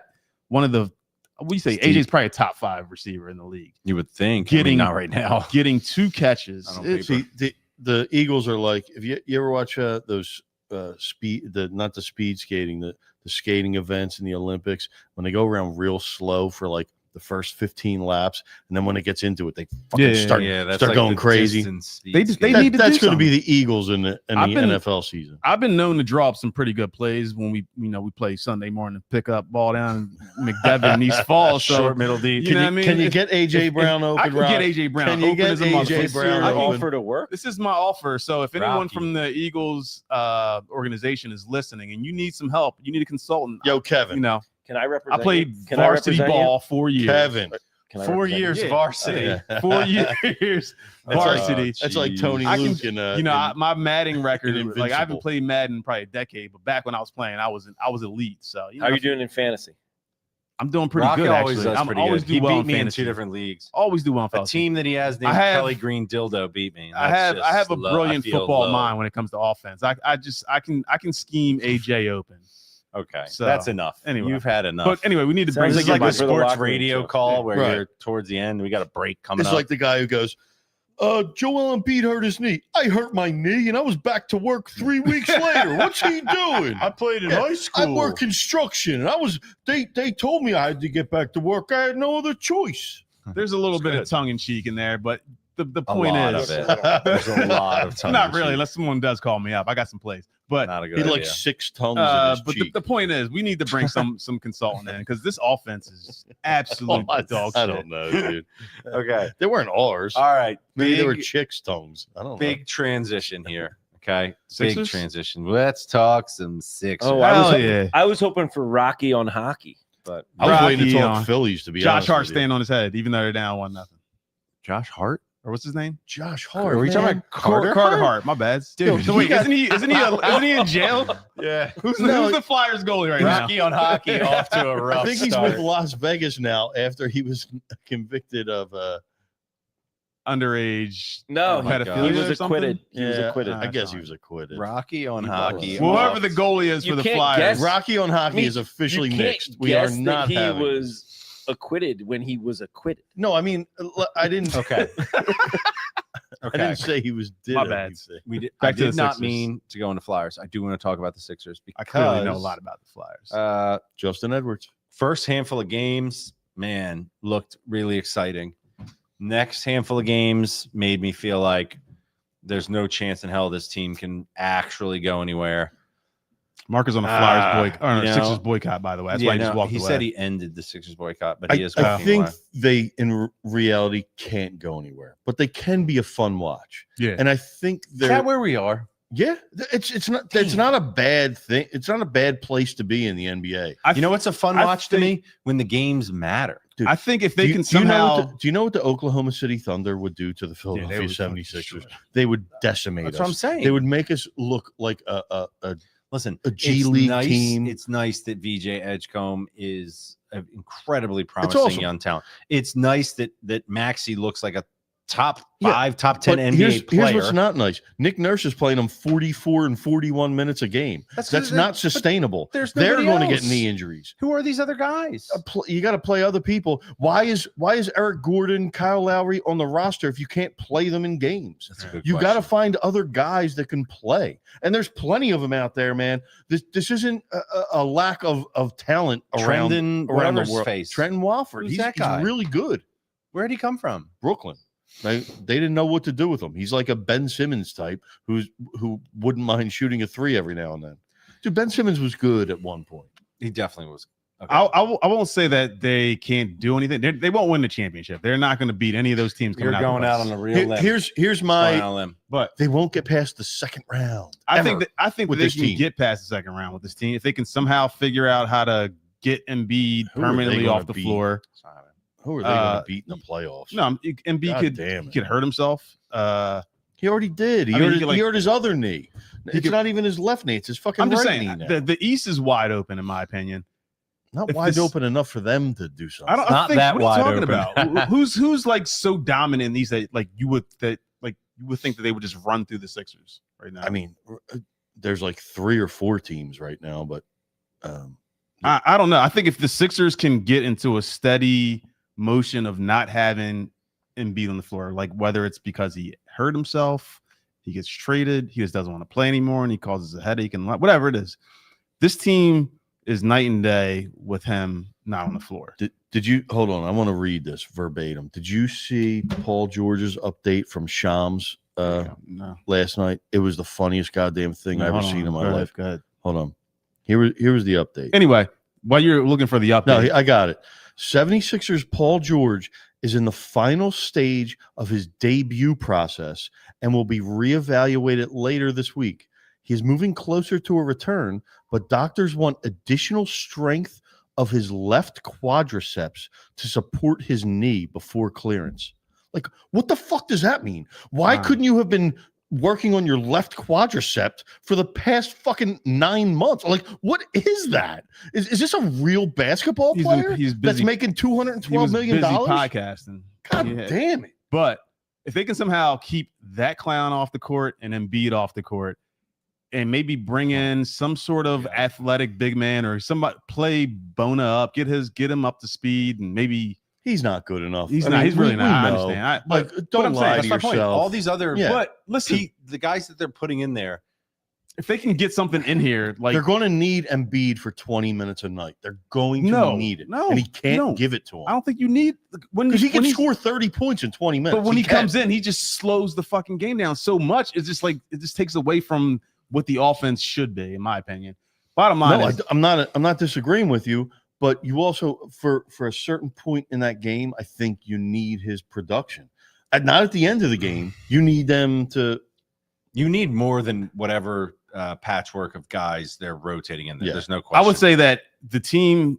one of the, what do you say? Steve. AJ's probably a top 5 receiver in the league. You would think. Getting- not right now. Getting 2 catches. I don't It's- think See, the Eagles are like, if you ever watch those not the speed skating, the skating events in the Olympics, when they go around real slow for like the first 15 laps, and then when it gets into it, they fucking start going crazy. They need to That's do going to be something. the Eagles in the I've been- NFL season. I've been known to draw up some pretty good plays when we play Sunday morning pickup ball down in McDevitt in East Falls. So short, middle, deep. you know what I mean? Can you If- get AJ Brown open? I can Rob? get AJ Brown. Can you open get as a AJ motherfucker. Brown Your open? offer to work? This is my offer. So if anyone Rocky. from the Eagles organization is listening and you need some help, you need a consultant. Yo, Kevin. You know, Can I represent I played you? Can I varsity represent ball 4 years. Kevin. Can I 4 represent years Yeah. varsity. Yeah. 4 years That's varsity. like- That's like Tony I can- Luke and you know, my Madden record, in like, I haven't Invincible. played Madden in probably a decade, but back when I was playing, I was elite. So How are you doing in fantasy? I'm doing pretty Rocky good. always Actually, does I'm pretty always good. do He well beat in me in fantasy. 2 different leagues. Always do well in A fantasy. team that he has named I have- Kelly Green Dildo beat me. I have a brilliant football mind. mind when it comes to offense. I can scheme AJ open. Okay, So, that's enough. anyway. You've had enough. But anyway, we need to bring Sounds this is like like you're a for the sports locker room radio stuff. call where Right. you're towards the end. We got a break coming It's up. like the guy who goes, Joel Embiid hurt his knee. I hurt my knee, and I was back to work 3 weeks later. What's he doing? I played in Yeah, high school. I work construction, and they told me I had to get back to work. I had no other choice. There's a little It's bit good. of tongue in cheek in there, but the A point lot is, of it. There's a lot of tongue. not really, unless someone does call me up. I got some plays, but Not a good He had idea. like 6 tongues in his but cheek. the point is, we need to bring some consultant in because this offense is absolute dog I shit. don't know, dude. Okay. They weren't ours. All right. Maybe they were Big, chicks' tongues. I don't know. big transition here. Okay. Big Sixers? transition. Let's talk some Sixers. Oh, Hell I was hoping for Rocky on hockey, but I was waiting to Rocky talk on- Phillies, to be Josh honest. Hart with you. staying on his head, even though they're down 1-0. Josh Hart? Or what's his name? Josh Hart. Are we talking man. about Carter? Carter Hart. My bad, dude. Yo, Wait, he got- isn't he in jail? Yeah. Who's No, the Flyers goalie right now? Rocky on hockey off to a rough I think he's start. with Las Vegas now after he was convicted of Underage. no, my he, God. he pedophilia or was something? acquitted. He was acquitted. I guess he was acquitted. Rocky on He hockey. was. Well, off. whoever the goalie is You for the can't Flyers. guess- Rocky on hockey I mean, is officially You can't mixed. We are guess not that he having was acquitted when he was acquitted. No, I mean, I didn't. Okay. I didn't say he was dead. My bad. We did. Back I to did the not Sixers. mean to go into Flyers. I do want to talk about the Sixers I because clearly know a lot about the Flyers. Justin Edwards. First handful of games, man, looked really exciting. Next handful of games made me feel like there's no chance in hell this team can actually go anywhere. Mark is on the Flyers boycott, or you know, Sixers boycott, by the way. That's why he just walked he away. said he ended the Sixers boycott, but he is. I walking think away. they, in reality, can't go anywhere, but they can be a fun watch. Yeah. And I think Is they're that where we are? yeah. It's not a bad thing. It's not a bad place to be in the NBA. You know what's a fun I watch to think- me? When the games matter. Dude, I think if they can do you know somehow, do you know what the Oklahoma City Thunder would do to the Philadelphia would 76ers? They would decimate That's us. what I'm saying. They would make us look like a Listen, G it's League nice, team. It's nice that VJ Edgecombe is an incredibly promising awesome. young talent. It's nice that Maxey looks like a top Yeah, 5, top 10 But NBA player. here's what's not nice. Nick Nurse is playing them 44 and 41 minutes a game. That's not sustainable. there's They're nobody going to get else. knee injuries. Who are these other guys? You got to play other people. Why is Eric Gordon, Kyle Lowry on the roster if you can't play them in games? That's a good You got to question. find other guys that can play, and there's plenty of them out there, man. This isn't a lack of talent around Trenton, the whatever's world. face. Trenton Wofford, Who's he's that guy? really good. Where'd he come from? Brooklyn. They didn't know what to do with him. He's like a Ben Simmons type who wouldn't mind shooting a three every now and then. Dude, Ben Simmons was good at one point. He definitely was. Okay. I won't say that they can't do anything. They won't win the championship. They're not going to beat any of those teams. You're coming going the out West. on a real limb. Here's Going my. out on a limb. But They won't get past the second round. I think ever. that with they this can team. get past the second round with this team if they can somehow figure out how to get Embiid Who are they permanently gonna off the beat? floor. Who are they going Uh, to beat in the playoffs? No, Embiid God could damn he it. could hurt himself. He already did. He, I mean, hurt, he could, he hurt his other knee. It's could- not even his left knee. It's his fucking I'm just right saying knee now. the East is wide open in my opinion. Not if wide this- open enough for them to do something. I Not think, that what are you wide talking open. about? Who's like so dominant in these that you would think that they would just run through the Sixers right now? I mean, there's like 3 or 4 teams right now, but I don't know. I think if the Sixers can get into a steady motion of not having Embiid on the floor, like whether it's because he hurt himself, he gets traded, he just doesn't want to play anymore, and he causes a headache and whatever it is, this team is night and day with him not on the floor. did you hold on? I want to read this verbatim. Did you see Paul George's update from Shams No, last night? It was the funniest goddamn thing I've ever seen in my life. Go ahead. Hold on. Here was the update. Anyway, while you're looking for the update, No, I got it. 76ers Paul George is in the final stage of his debut process and will be reevaluated later this week. He is moving closer to a return, but doctors want additional strength of his left quadriceps to support his knee before clearance. Like, what the fuck does that mean? Why Wow. couldn't you have been working on your left quadricep for the past fucking 9 months? Like, what is that? Is this a real basketball player he's that's busy. making He $212 was million? busy podcasting. God Yeah. damn it. But if they can somehow keep that clown off the court and Embiid off the court, and maybe bring in some sort of athletic big man or somebody play Bona up, get him up to speed, and maybe He's not good enough. he's I not. mean, He's really we not. I know. understand. Like, but don't I'm lie saying, to That's my point. yourself. All these other, Yeah. but listen, the guys that they're putting in there, if they can get something in here, like They're going to need Embiid for 20 minutes a night. They're going to No, need it. no, and he can't no. give it to him. I don't think you need when Because he can when score 30 points in 20 minutes. But when he can. comes in, he just slows the fucking game down so much. It's just like it just takes away from what the offense should be, in my opinion. Bottom line No, is, I'm not disagreeing with you, but you also for a certain point in that game, I think you need his production. Not at the end of the game. You need them to. you need more than whatever patchwork of guys they're rotating in there. Yeah. There's no question. I would say that the team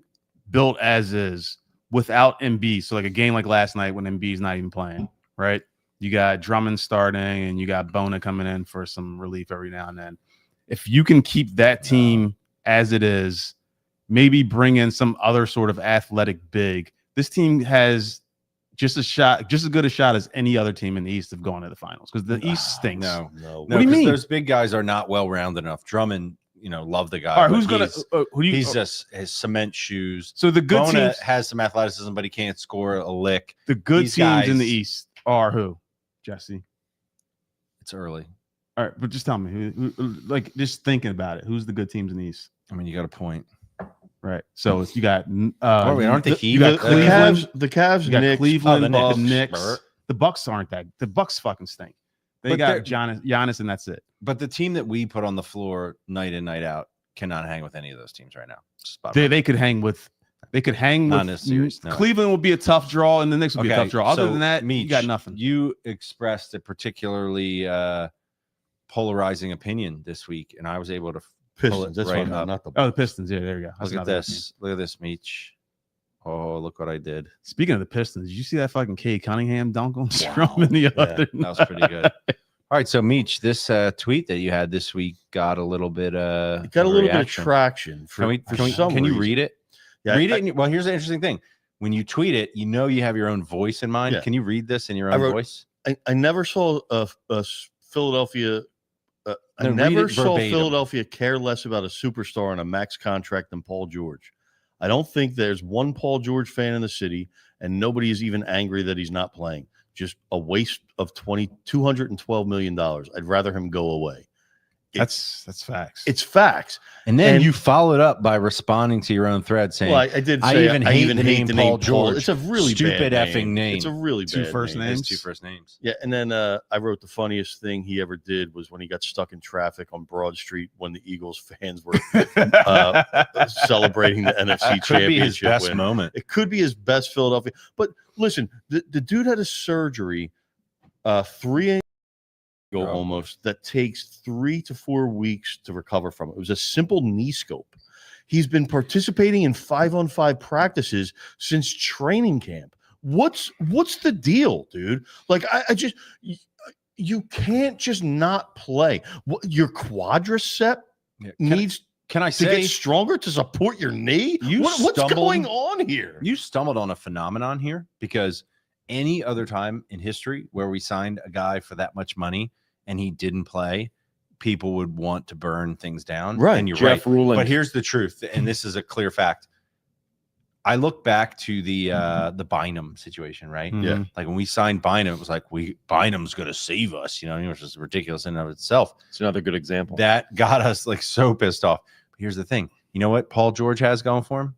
built as is without Embiid. So like a game like last night when Embiid's not even playing, right? You got Drummond starting and you got Bona coming in for some relief every now and then. If you can keep that team as it is, maybe bring in some other sort of athletic big, this team has just as good a shot as any other team in the East of going to the finals because the East stinks. No. No. What do you 'cause mean? Those big guys are not well rounded enough. Drummond love the guy. All right, but who's gonna? Who do you? He's just his cement shoes. So the good Bona teams has some athleticism, but he can't score a lick. The good These teams in the guys- East are who? Jesse. It's early. All right, but just tell me who like just thinking about it. Who's the good teams in the East? I mean, you got a point. Right. So you got aren't the Heat? you got The Cleveland. The Cavs, You got Knicks, Cleveland, the the Knicks. Knicks. Bert. The Bucks aren't that. The Bucks fucking stink. They But got Giannis, and that's it. But the team that we put on the floor night in, night out cannot hang with any of those teams right now. Just bottom line. They could hang with. They could hang Not with. in this series, no. Cleveland will be a tough draw, and the Knicks will be a tough draw. Other so, than that, you got Meech, nothing. You expressed a particularly polarizing opinion this week, and I was able to Pistons. That's right right, up. not the. Oh, the Pistons. Yeah, there you go. That's look at another this. Look at this, Meech. Oh, look what I did. team. Speaking of the Pistons, did you see that fucking Cade Cunningham dunk on Wow. Strowman the other? That was pretty good. All right, so Meech, this tweet that you had this week got a little bit It got a little bit of reaction. traction. For, Can you read it? Yeah, read I- it. Well, here's the interesting thing. When you tweet it, you have your own voice in mind. Yeah. Can you read this in your I own wrote- voice? I never saw a Philadelphia. I No, read never it saw verbatim. Philadelphia care less about a superstar on a max contract than Paul George. I don't think there's one Paul George fan in the city, and nobody is even angry that he's not playing. Just a waste of $212 million. I'd rather him go away. That's facts. It's facts. And then And- you followed up by responding to your own thread saying, Well, I did I say even hate the name Paul George. It's a really Stupid bad effing name. It's a really Two bad first name. names. his two first names. Yeah, and then I wrote the funniest thing he ever did was when he got stuck in traffic on Broad Street when the Eagles fans were celebrating the NFC Could be his Championship best win. moment. It could be his best Philadelphia. But listen, the dude had a surgery 3 years ago Oh. almost that takes 3 to 4 weeks to recover from. It was a simple knee scope. He's been participating in 5-on-5 practices since training camp. What's the deal, dude? Like I just you can't just not play. Your quadricep Yeah, needs Can I to say get stronger to support your knee. You What's stumbled- going on here? you stumbled on a phenomenon here? Because any other time in history where we signed a guy for that much money and he didn't play, people would want to burn things down. Right. And you're Jeff right. Ruland. But here's the truth, and this is a clear fact. I look back to the Bynum situation, right? Mhm. Yeah. Like when we signed Bynum, it was like Bynum's gonna save us, which is ridiculous in and of itself. It's another good example. That got us like so pissed off. But here's the thing. You know what Paul George has going for him?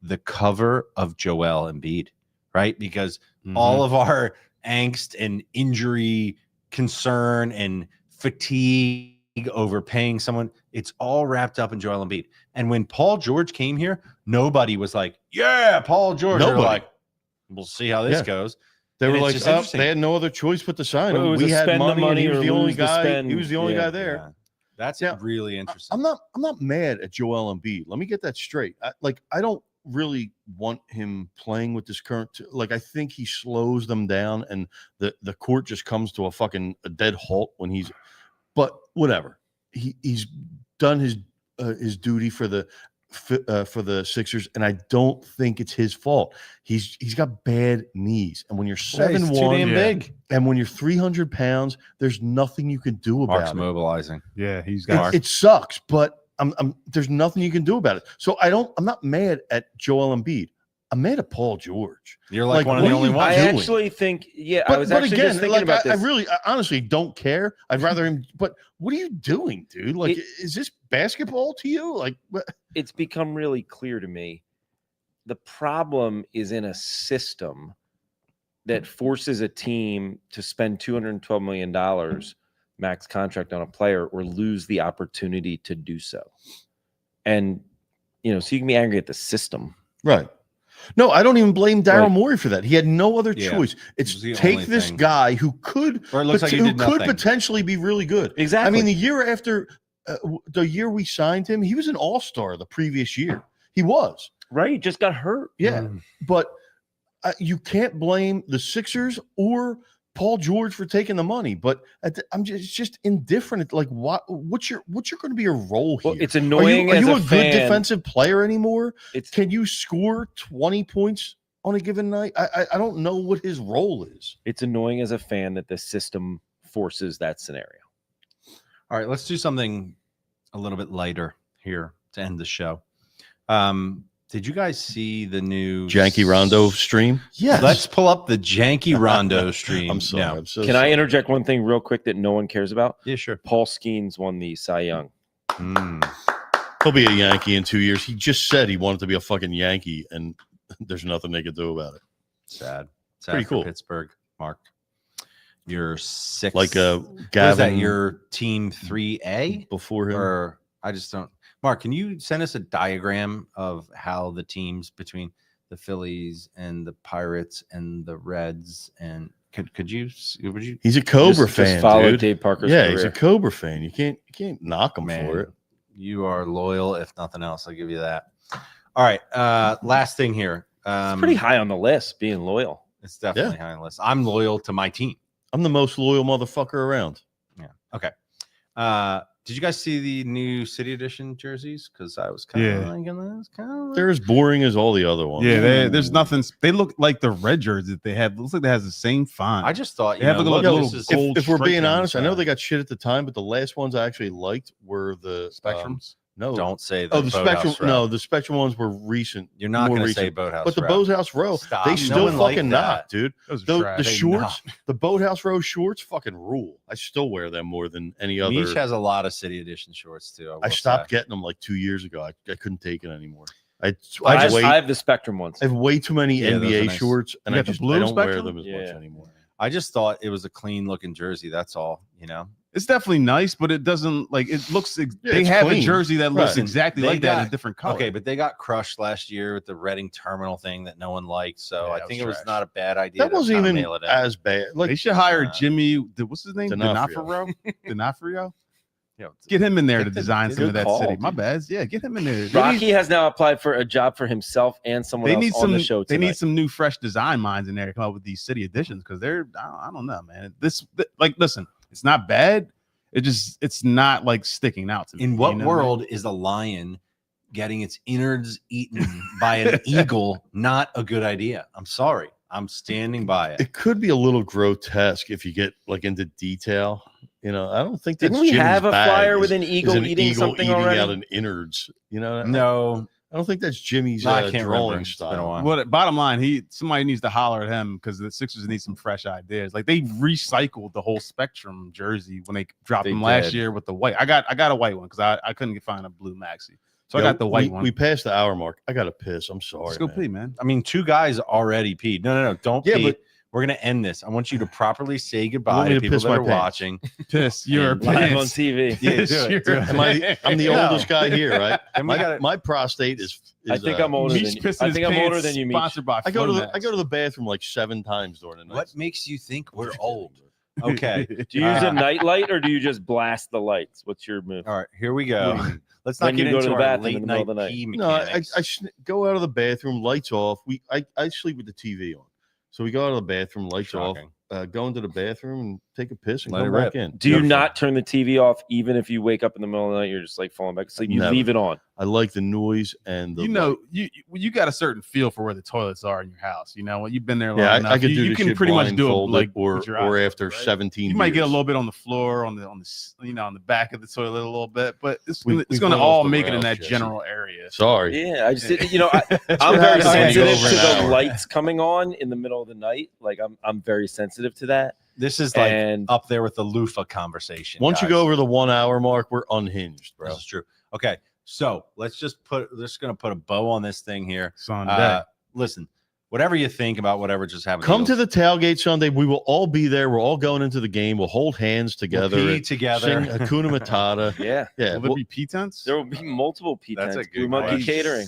The cover of Joel Embiid, right? Because all of our angst and injury concern and fatigue over paying someone, it's all wrapped up in Joel Embiid. And when Paul George came here, nobody was like, yeah, Paul George. They were Nobody. like, we'll see how this Yeah. goes. They And were it's like, just oh, interesting. they had no other choice but to sign Well, it him. was We a had spend the money, and money he was or the only lose the guy. spend. He was the only Yeah. guy there. Yeah. That's Yeah. really interesting. I'm not mad at Joel Embiid. Let me get that straight. I don't really want him playing with this current. I think he slows them down, and the court just comes to a dead halt when he's. But whatever. He's done his duty for the Sixers, and I don't think it's his fault. He's got bad knees, and when you're Yeah, he's too 7'1", damn big. and when you're 300 pounds, there's nothing you can do Mark's about it. mobilizing. Yeah, he's got. It sucks, but there's nothing you can do about it. So I'm not mad at Joel Embiid. I'm mad at Paul George. You're like one of what the are only you ones. I doing? actually think, I But, was but actually again, just thinking about this. I honestly don't care. I'd rather him. But what are you doing, dude? Like, is this basketball to you? Like, what? It's become really clear to me. The problem is in a system that forces a team to spend $212 million max contract on a player or lose the opportunity to do so. And, so you can be angry at the system. Right. No, I don't even blame Daryl Like- Morey for that. He had no other Yeah, choice. it It's was the take only this thing. guy who could, Or it looks like he who did could nothing. potentially be really good. Exactly. I mean, the year after, the year we signed him, he was an all-star the previous year. He was. right? He just got hurt. Yeah. But you can't blame the Sixers or Paul George for taking the money. But it's just indifferent. Like, what's your going to be your role here? Well, it's annoying Are as you a a good fan. defensive player anymore? It's Can you score 20 points on a given night? I don't know what his role is. it's annoying as a fan that the system forces that scenario. All right, let's do something a little bit lighter here to end the show. Did you guys see the new Janky Rondo stream? Yes. Let's pull up the Janky Rondo stream. I'm sorry. now. I'm so Can sorry. I interject one thing real quick that no one cares about? Yeah, sure. Paul Skeens won the Cy Young. He'll be a Yankee in 2 years. He just said he wanted to be a fucking Yankee, and there's nothing they could do about it. Sad Pretty for cool. Pittsburgh, Mark. You're six. Like Gavin, Gavin, is that your team 3A? before him. Or I just don't. Mark, can you send us a diagram of how the teams between the Phillies and the Pirates and the Reds and could you would you? He's a Cobra fan, just follow dude. Dave Parker's Yeah, career. he's a Cobra fan. You can't knock him Man, for it. you are loyal, if nothing else. I'll give you that. All right, last thing here. It's pretty high on the list, being loyal. It's definitely high on the list. I'm loyal to my team. I'm the most loyal motherfucker around. Yeah. Okay. Did you guys see the new City Edition jerseys? Because I was kind of Yeah. liking this. They're as boring as all the other ones. Yeah, there's nothing. They look like the red jersey that they have. Looks like they has the same font. I just thought They have like a look, little this is- gold If we're stripe being down the honest, I know side. they got shit at the time, but the last ones I actually liked were the Spectrums. No, don't say the Boathouse Spectrum. Row. No, the Spectrum ones were recent. You're not more going to say recent. Boathouse But the Row. Boathouse Row, Stop. they No still one liked fucking that. knock, dude. Those are The trash. They shorts, the Boathouse Row shorts, fucking rule. I still wear them more than any other. Meech has a lot of City Edition shorts too. I will stopped say. getting them like 2 years ago. I couldn't take it anymore. I I have have the Spectrum ones. way too many Yeah, those are NBA nice. shorts, and You I got the just blue I don't wear Spectrum? them as much Yeah. anymore. I just thought it was a clean looking jersey. That's all. You know. It's definitely nice, but it doesn't like it looks. They it's have clean. a jersey that looks Right. exactly They like that in got- a different color. Okay, but they got crushed last year with the Reading Terminal thing that no one liked. So Yeah, I that think was it was trash. not a bad idea. That to wasn't kinda even mail it in. as bad. Like they should hire uh, Jimmy. What's his name? D'Onofrio. D'Onofrio. Yeah, Get him in there to Get the- design good some of that call, city. My dude. bad. Yeah, get him in there. Rocky has now applied for a job for himself and someone They else need on some. the show They tonight. need some new, fresh design minds in there to come up with these city editions because they're. I don't know, man. Listen, it's not bad. It's not like sticking out to me. In what you know I mean? world is a lion getting its innards eaten by an eagle not a good idea? I'm sorry. I'm standing by it. It could be a little grotesque if you get like into detail. You know, I don't think that's Didn't we Jimmy's have a bag flyer is- with an is eagle eating something already? out an innards. You know, No, I don't think that's Jimmy's no, I can't remember. drawing It's been a style. while. What bottom line? Somebody needs to holler at him because the Sixers need some fresh ideas. Like they recycled the whole Spectrum jersey when they dropped They them last did. year with the white. I got a white one because I couldn't find a blue maxi, so Yo, I got the white we, one. We passed the hour mark. I got to piss. I'm sorry. Let's go man. pee, man. I mean, two guys already peed. No. Don't Yeah, pee. but- We're gonna end this. I want you to properly say You goodbye want me to to people piss that my are pants? watching. Piss your And Live on pants. TV. Yeah, Piss do it, your do it. I'm the No. oldest guy here, right? And we My, gotta- my prostate is I think I'm older Meech than pissing I his think I'm older pants, than you, Meech. Sponsored by I go to Flomax. the bathroom like 7 times during the night. What makes you think we're old? Okay. Do you use Uh, a night light or do you just blast the lights? What's your move? All right, here we What do you go. mean? Let's not When get you go to into the our bathroom in late the middle night of the night. pee No, mechanics. I go out of the bathroom, lights off. I sleep with the TV on. So we go out of the bathroom, lights Shocking. off, go into the bathroom and take a piss and Let come it back rip. in. Do you Good for not turn the TV off even if you wake up in the middle of the night? You're just like falling back asleep. You Never. leave it on. I like the noise and the You know, light. you got a certain feel for where the toilets are in your house. You know, when you've been there long Yeah, enough, I could you, do you this can shit pretty much do it blindfolded like or with your eyes after closed, right? 17 You might get a years. little bit on the floor, on the on the back of the toilet a little bit, but it's We- gonna, we it's gonna went all off the make it in rails, that Jesse. general area. Sorry. Yeah, I just I'm what very happens when you go sensitive over to an the hour. lights coming on in the middle of the night. Like I'm very sensitive to that. This is like And up there with the loofah conversation. Once you guys. go over the 1 hour mark, we're unhinged, bro. This is true. Okay, so let's just gonna put a bow on this thing here. Sunday. Listen, whatever you think about whatever just happened, Come to the tailgate Sunday. We will all be there. We're all going into the game. We'll hold hands together. pee and together. Sing Hakuna Matata. yeah, Yeah. Will there be pee tents? there will be multiple P That's a tents. good Blue Monkey question. Catering.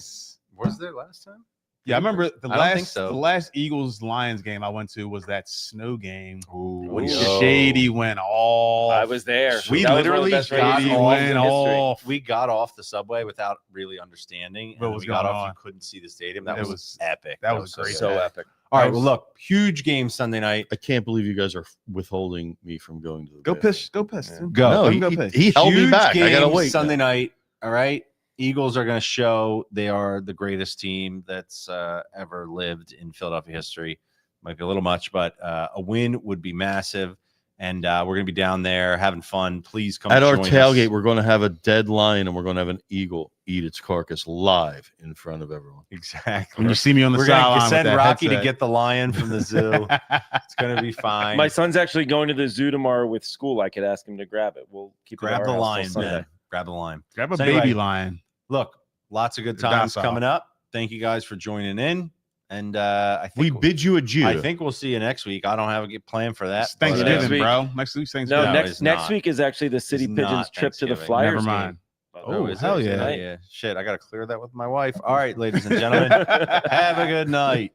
Was there last time? Yeah, I remember the I don't think last so. the last Eagles Lions game I went to was that snow game. Ooh, When yo. Shady went off. I was there. We That was one of the literally best got Raiders Shady games off in went history. off. We got off the subway without really understanding. What and was we got going off. on? You couldn't see the stadium. That It was, was- epic. that was great. So good. epic. All right. Well, look, huge game Sunday night. I can't believe you guys are withholding me from going to the Go bathroom. piss. Go piss. Yeah. dude. Go. No, Let him go piss. he held me Huge back. I gotta game wait. Sunday now. night. All right. Eagles are going to show they are the greatest team that's ever lived in Philadelphia history. Might be a little much, but a win would be massive. And we're going to be down there having fun. Please come at our join tailgate. us. We're going to have a dead lion, and we're going to have an eagle eat its carcass live in front of everyone. Exactly. When you see me on the We're sideline, going to with send that Rocky to headset. get the lion from the zoo. It's going to be fine. My son's actually going to the zoo tomorrow with school. I could ask him to grab it. We'll keep Grab it at the our house till lion, Sunday. man. Grab the lion. Grab a So baby anyway, lion. Look, lots of good They're times docile. coming up. Thank you guys for joining in. And I We think bid you adieu. I think we'll see you next week. I don't have a plan for that. It's but, next Thanksgiving, week. bro. Next week's No, Thanksgiving. No, next it's not. week is actually the City It's Pigeons not trip to the Thanksgiving. Flyers Never mind. game. Oh, is hell it yeah. tonight? Yeah. Shit, I got to clear that with my wife. All right, ladies and gentlemen, have a good night.